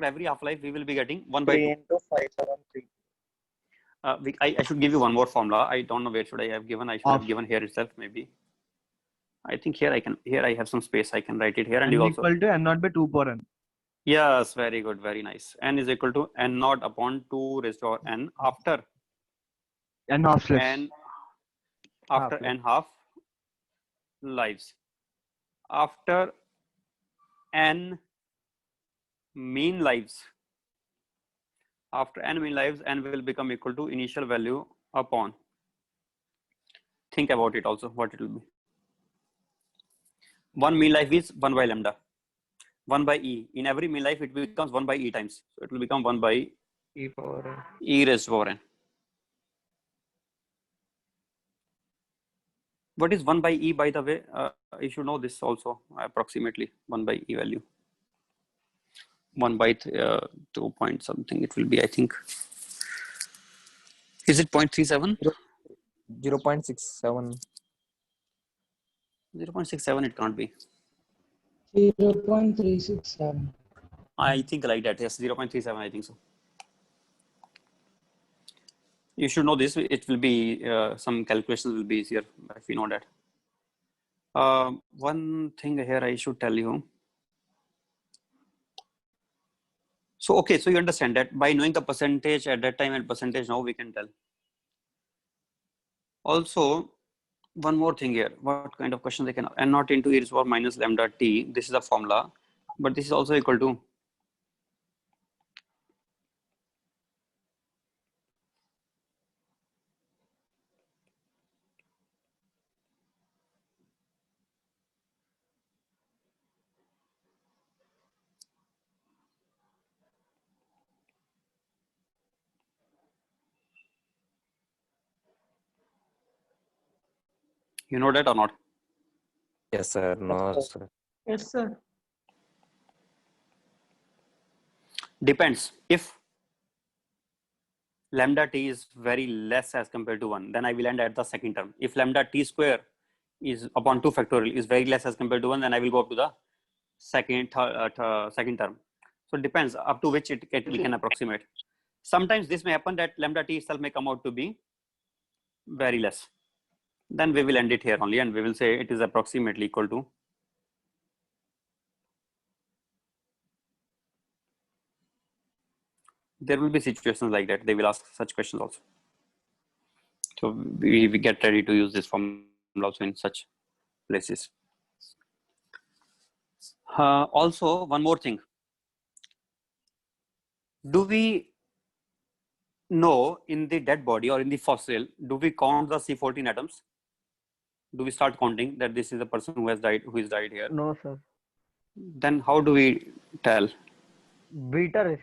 B: every half-life, we will be getting 1/2.
D: 3 into 573.
B: I should give you one more formula. I don't know where should I have given. I should have given here itself, maybe. I think here I have some space. I can write it here, and
F: N
B: you also.
F: equal to n naught by 2 power n.
B: Yes, very good, very nice. N is equal to n naught upon 2 raised to n after
F: N half lives.
B: n after n half lives. After n mean lives. After n mean lives, n will become equal to initial value upon. Think about it also, what it will be. One mean life is 1 by lambda. 1 by e. In every mean life, it becomes 1 by e times. So it will become 1 by
C: E power n.
B: e raised to power n. What is 1 by e, by the way? You should know this also, approximately 1 by e value. 1 by 2 point something it will be, I think. Is it 0.37?
H: 0.67.
B: 0.67 it can't be.
E: 0.367.
B: I think like that, yes, 0.37, I think so. You should know this. It will be, some calculations will be easier if you know that. One thing here I should tell you. So, okay, so you understand that by knowing the percentage at that time and percentage now, we can tell. Also, one more thing here. What kind of question they can, n naught into e raised to power minus lambda t. This is the formula, but this is also equal to you know that or not?
H: Yes, sir. No, sir.
E: Yes, sir.
B: Depends. If lambda t is very less as compared to 1, then I will end at the second term. If lambda t square is upon 2 factorial is very less as compared to 1, then I will go up to the second term. So it depends up to which we can approximate. Sometimes this may happen that lambda t itself may come out to be very less. Then we will end it here only, and we will say it is approximately equal to there will be situations like that. They will ask such questions also. So we get ready to use this formula also in such places. Also, one more thing. Do we know in the dead body or in the fossil, do we count the C14 atoms? Do we start counting that this is a person who has died, here?
G: No, sir.
B: Then how do we tell?
G: Beta rays.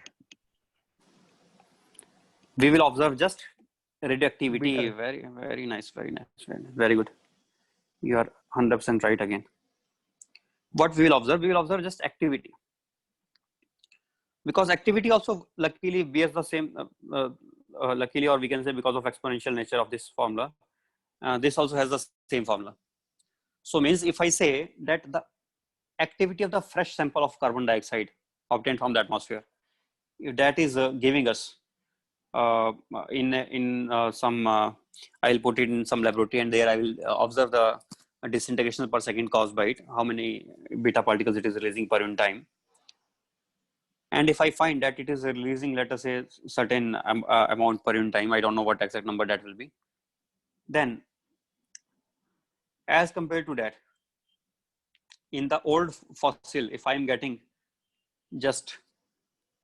B: We will observe just radioactivity.
G: Beta.
B: Very nice, very good. You are 100% right again. What we will observe? We will observe just activity. Because activity also luckily bears the same, luckily, or we can say because of exponential nature of this formula, this also has the same formula. So means if I say that the activity of the fresh sample of carbon dioxide obtained from the atmosphere, if that is giving us in some, I'll put it in some laboratory, and there I will observe the disintegration per second caused by it, how many beta particles it is releasing per unit time. And if I find that it is releasing, let us say, certain amount per unit time, I don't know what exact number that will be, then as compared to that, in the old fossil, if I'm getting just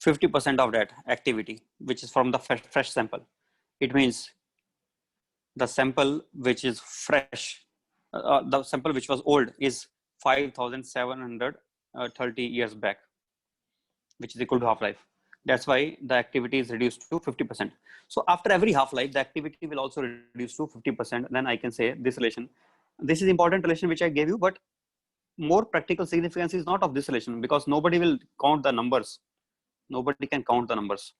B: 50% of that activity, which is from the fresh sample, it means the sample which is fresh, the sample which was old is 5,730 years back, which is equal to half-life. That's why the activity is reduced to 50%. So after every half-life, the activity will also reduce to 50%. Then I can say this relation. This is important relation which I gave you, but more practical significance is not of this relation, because nobody will count the numbers. Nobody can count the numbers,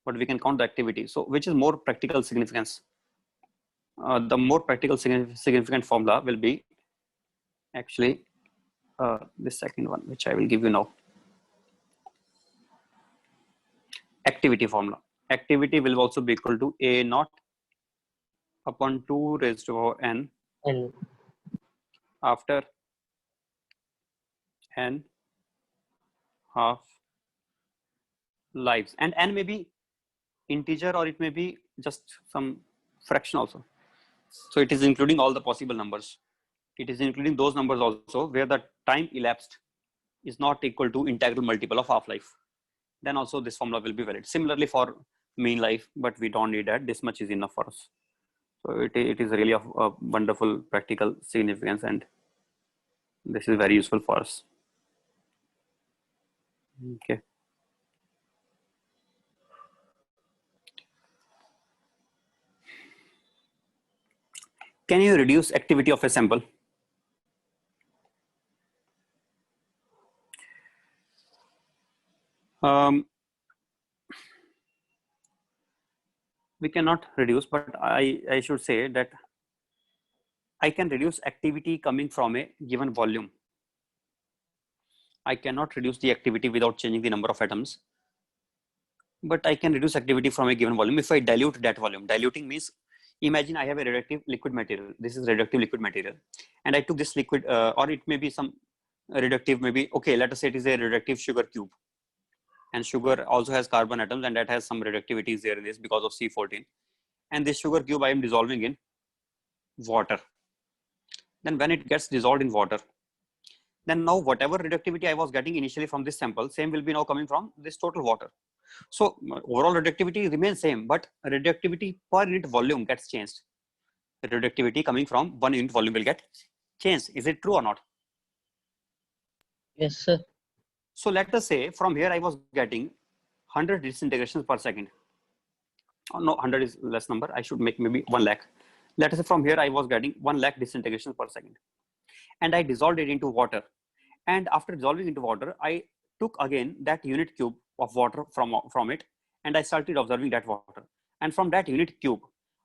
B: but we can count the activity. So which is more practical significance? The more practical significant formula will be actually this second one, which I will give you now. Activity formula. Activity will also be equal to A naught upon 2 raised to power n
C: And
B: after n half lives, and n may be integer or it may be just some fraction also. So it is including all the possible numbers. It is including those numbers also where the time elapsed is not equal to integral multiple of half-life. Then also this formula will be valid. Similarly for mean life, but we don't need that. This much is enough for us. So it is really of a wonderful practical significance, and this is very useful for us. Okay. Can you reduce activity of a sample? We cannot reduce, but I should say that I can reduce activity coming from a given volume. I cannot reduce the activity without changing the number of atoms, but I can reduce activity from a given volume if I dilute that volume. Diluting means, imagine I have a radioactive liquid material. This is radioactive liquid material, and I took this liquid, or it may be some radioactive, maybe, okay, let us say it is a radioactive sugar cube. And sugar also has carbon atoms, and that has some radioactivities there in this because of C14. And this sugar cube I am dissolving in water. Then when it gets dissolved in water, then now whatever radioactivity I was getting initially from this sample, same will be now coming from this total water. So overall radioactivity remains same, but radioactivity per unit volume gets changed. Radioactivity coming from 1 unit volume will get changed. Is it true or not?
C: yes, sir.
B: So let us say from here I was getting 100 disintegrations per second. Oh, no, 100 is less number. I should make maybe 1 lakh. Let us say from here I was getting 1 lakh disintegrations per second. And I dissolved it into water. And after dissolving into water, I took again that unit cube of water from it, and I started observing that water. And from that unit cube,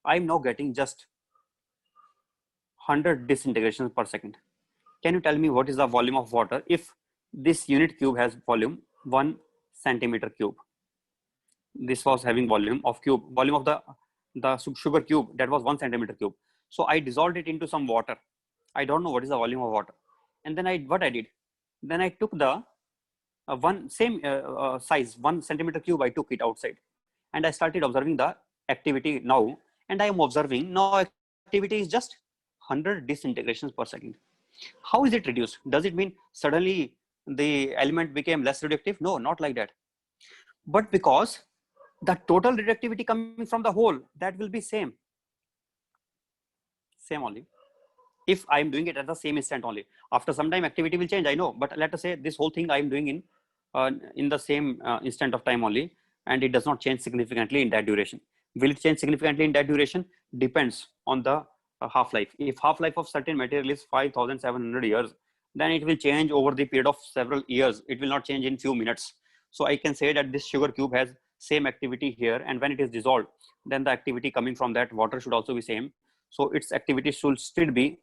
B: I'm now getting just 100 disintegrations per second. Can you tell me what is the volume of water if this unit cube has volume 1 centimeter cube? This was having volume of the sugar cube, that was 1 centimeter cube. So I dissolved it into some water. I don't know what is the volume of water. And then what I did, then I took the size 1 centimeter cube, I took it outside, and I started observing the activity now. And I am observing now activity is just 100 disintegrations per second. How is it reduced? Does it mean suddenly the element became less radioactive? No, not like that. But because the total radioactivity coming from the whole, that will be same only. If I am doing it at the same instant only, after some time activity will change, I know, but let us say this whole thing I am doing in the same instant of time only, and it does not change significantly in that duration. Will it change significantly in that duration? Depends on the half-life. If half-life of certain material is 5,700 years, then it will change over the period of several years. It will not change in few minutes. So I can say that this sugar cube has same activity here, and when it is dissolved, then the activity coming from that water should also be same. So its activity should still be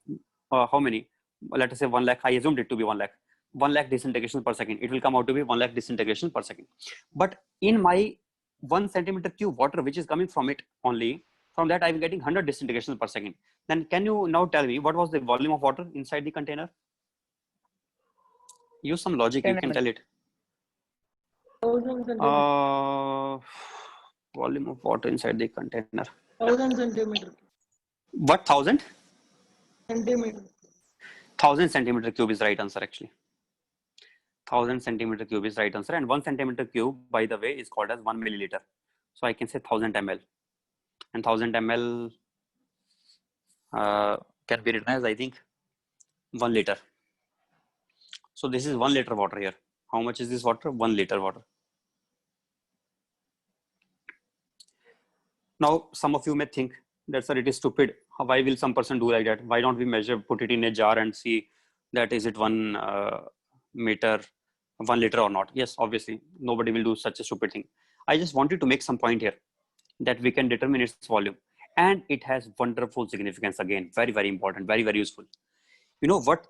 B: how many? Let us say 1 lakh. I assumed it to be 1 lakh. 1 lakh disintegrations per second. It will come out to be 1 lakh disintegrations per second. But in my 1 centimeter cube water, which is coming from it only, from that I'm getting 100 disintegrations per second. Then can you now tell me what was the volume of water inside the container? Use some logic, you can tell it.
E: 1000 centimeter.
B: Volume of water inside the container.
E: 1000 centimeter.
B: What 1000?
E: Centimeter.
B: 1000 centimeter cube is right answer actually. 1000 centimeter cube is right answer, and 1 centimeter cube, by the way, is called as 1 milliliter. So I can say 1000 ml, and 1000 ml can be written as, I think, 1 liter. So this is 1 liter water here. How much is this water? 1 liter water. Now, some of you may think that, sir, it is stupid. Why will some person do like that? Why don't we measure, put it in a jar and see that is it 1 meter, 1 liter or not? Yes, obviously, nobody will do such a stupid thing. I just wanted to make some point here that we can determine its volume, and it has wonderful significance again. Very, very important, very, very useful. You know what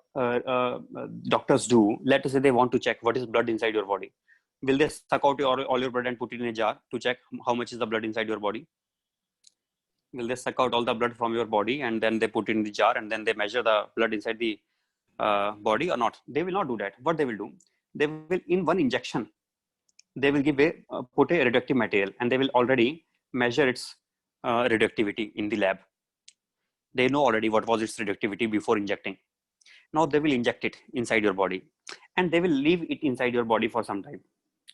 B: doctors do? Let us say they want to check what is blood inside your body. Will they suck out all your blood and put it in a jar to check how much is the blood inside your body? Will they suck out all the blood from your body and then they put it in the jar and then they measure the blood inside the body or not? They will not do that. What they will do? They will, in one injection, they will give put a radioactive material, and they will already measure its radioactivity in the lab. They know already what was its radioactivity before injecting. Now they will inject it inside your body, and they will leave it inside your body for some time.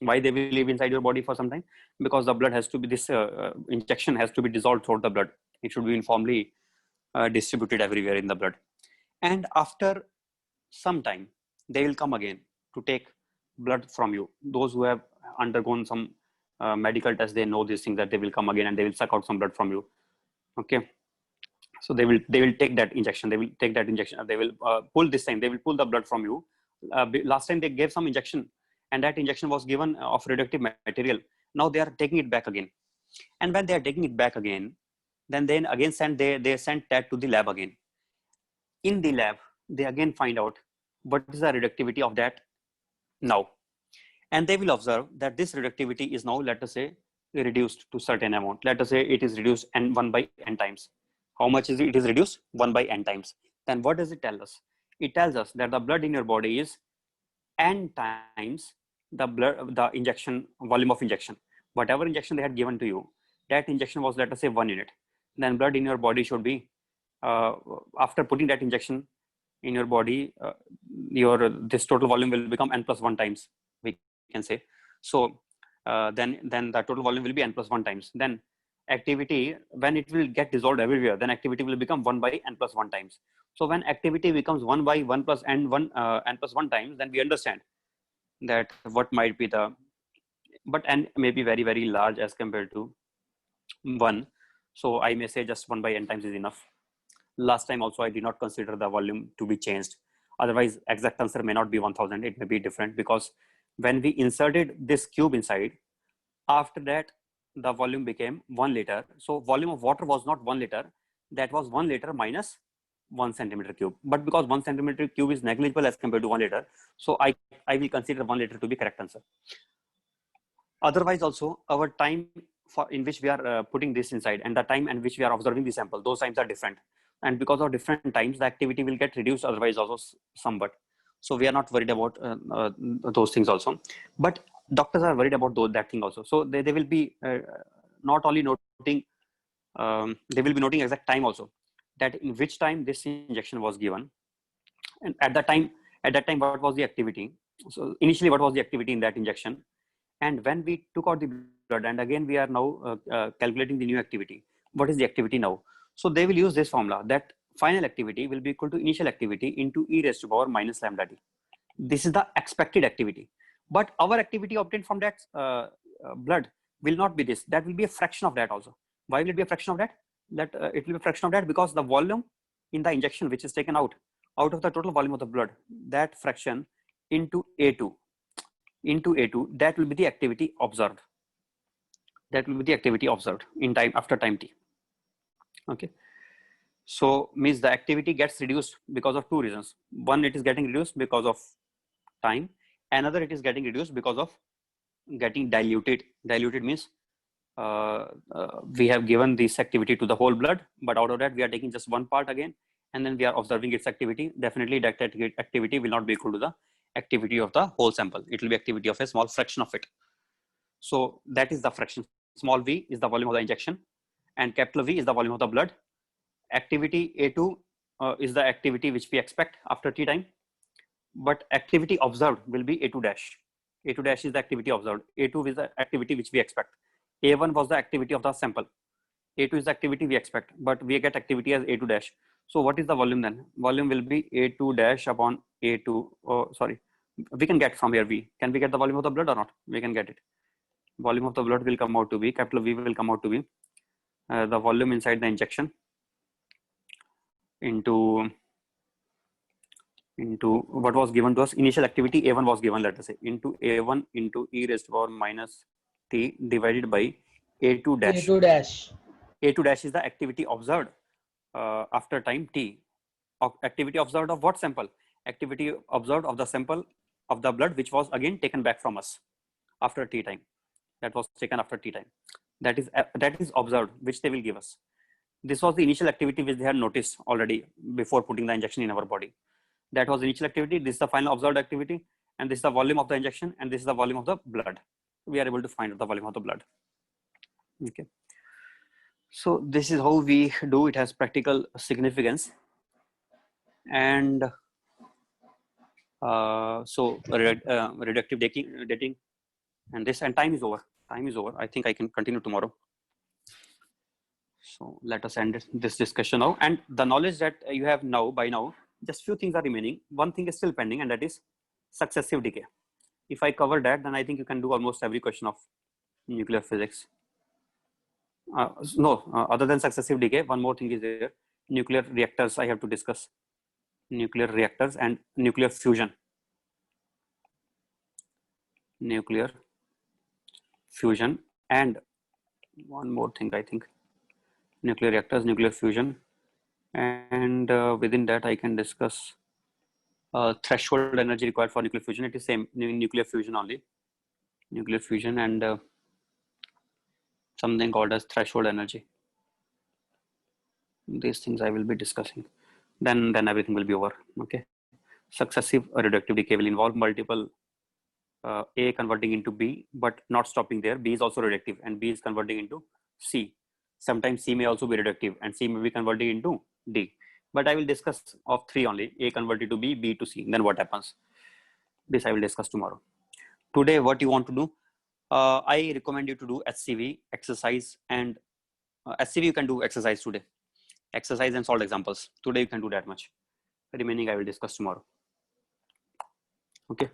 B: Why they will leave inside your body for some time? Because the blood has to be, this injection has to be dissolved throughout the blood. It should be uniformly distributed everywhere in the blood. And after some time, they will come again to take blood from you. Those who have undergone some medical test, they know this thing, that they will come again and they will suck out some blood from you. Okay. So they will take that injection. They will take that injection. They will pull this time. They will pull the blood from you. Last time they gave some injection, and that injection was given of radioactive material. Now they are taking it back again. And when they are taking it back again, then again they send that to the lab again. In the lab, they again find out what is the radioactivity of that now. And they will observe that this radioactivity is now, let us say, reduced to certain amount. Let us say it is reduced 1 by n times. How much is it? It is reduced 1 by n times. Then what does it tell us? It tells us that the blood in your body is n times the injection volume of injection. Whatever injection they had given to you, that injection was, let us say, 1 unit. Then blood in your body should be, after putting that injection in your body, this total volume will become n plus 1 times, we can say. So then the total volume will be n plus 1 times. Then activity, when it will get dissolved everywhere, then activity will become 1 by n plus 1 times. So when activity becomes 1 by 1 plus n plus 1 times, then we understand that what might be the, but n may be very, very large as compared to 1. So I may say just 1 by n times is enough. Last time also I did not consider the volume to be changed. Otherwise, exact answer may not be 1000. It may be different, because when we inserted this cube inside, after that the volume became 1 liter. So volume of water was not 1 liter. That was 1 liter minus 1 centimeter cube. But because 1 centimeter cube is negligible as compared to 1 liter, so I will consider 1 liter to be correct answer. Otherwise also, our time in which we are putting this inside and the time in which we are observing the sample, those times are different. And because of different times, the activity will get reduced, otherwise also somewhat. So we are not worried about those things also. But doctors are worried about that thing also. So they will be not only noting, they will be noting exact time also, that in which time this injection was given. And at that time, what was the activity? So initially, what was the activity in that injection? And when we took out the blood, and again we are now calculating the new activity. What is the activity now? So they will use this formula, that final activity will be equal to initial activity into e raised to power minus lambda t. This is the expected activity. But our activity obtained from that blood will not be this. That will be a fraction of that also. Why will it be a fraction of that? It will be a fraction of that because the volume in the injection which is taken out of the total volume of the blood, that fraction into A2, that will be the activity observed. That will be the activity observed in time, after time t. Okay. So means the activity gets reduced because of 2 reasons. One, it is getting reduced because of time. Another, it is getting reduced because of getting diluted. Diluted means we have given this activity to the whole blood, but out of that we are taking just one part again, and then we are observing its activity. Definitely that activity will not be equal to the activity of the whole sample. It will be activity of a small fraction of it. So that is the fraction. Small v is the volume of the injection, and capital V is the volume of the blood. Activity A2 is the activity which we expect after T time, but activity observed will be A2 dash. A2 dash is the activity observed. A2 is the activity which we expect. A1 was the activity of the sample. A2 is the activity we expect, but we get activity as A2 dash. So what is the volume then? Volume will be A2 dash upon A2. Oh, sorry. We can get from here V. Can we get the volume of the blood or not? We can get it. Volume of the blood will come out to be, capital V will come out to be the volume inside the injection into what was given to us. Initial activity A1 was given, let us say, into A1 into e raised to power minus T divided by A2 dash.
E: A2 dash.
B: A2 dash is the activity observed after time T. Activity observed of what sample? Activity observed of the sample of the blood which was again taken back from us after T time. That was taken after T time. That is observed, which they will give us. This was the initial activity which they had noticed already before putting the injection in our body. That was the initial activity. This is the final observed activity, and this is the volume of the injection, and this is the volume of the blood. We are able to find out the volume of the blood. Okay. So this is how we do. It has practical significance. And so reductive dating, and this, and time is over. Time is over. I think I can continue tomorrow. So let us end this discussion now. And the knowledge that you have now, by now, just few things are remaining. One thing is still pending, and that is successive decay. If I cover that, then I think you can do almost every question of nuclear physics. Other than successive decay, one more thing is there. Nuclear reactors I have to discuss. Nuclear reactors and nuclear fusion. Nuclear fusion, and one more thing, I think. Nuclear reactors, nuclear fusion, and within that I can discuss threshold energy required for nuclear fusion. It is same nuclear fusion only. Nuclear fusion and something called as threshold energy. These things I will be discussing. Then everything will be over. Okay. Successive reductive decay will involve multiple A converting into B, but not stopping there. B is also reductive, and B is converting into C. Sometimes C may also be reductive, and C may be converting into D. But I will discuss of three only: A converted to B, B to C. Then what happens? This I will discuss tomorrow. Today, what you want to do? I recommend you to do HCV exercise, and HCV you can do exercise today. Exercise and solve examples. Today you can do that much. The remaining I will discuss tomorrow. Okay.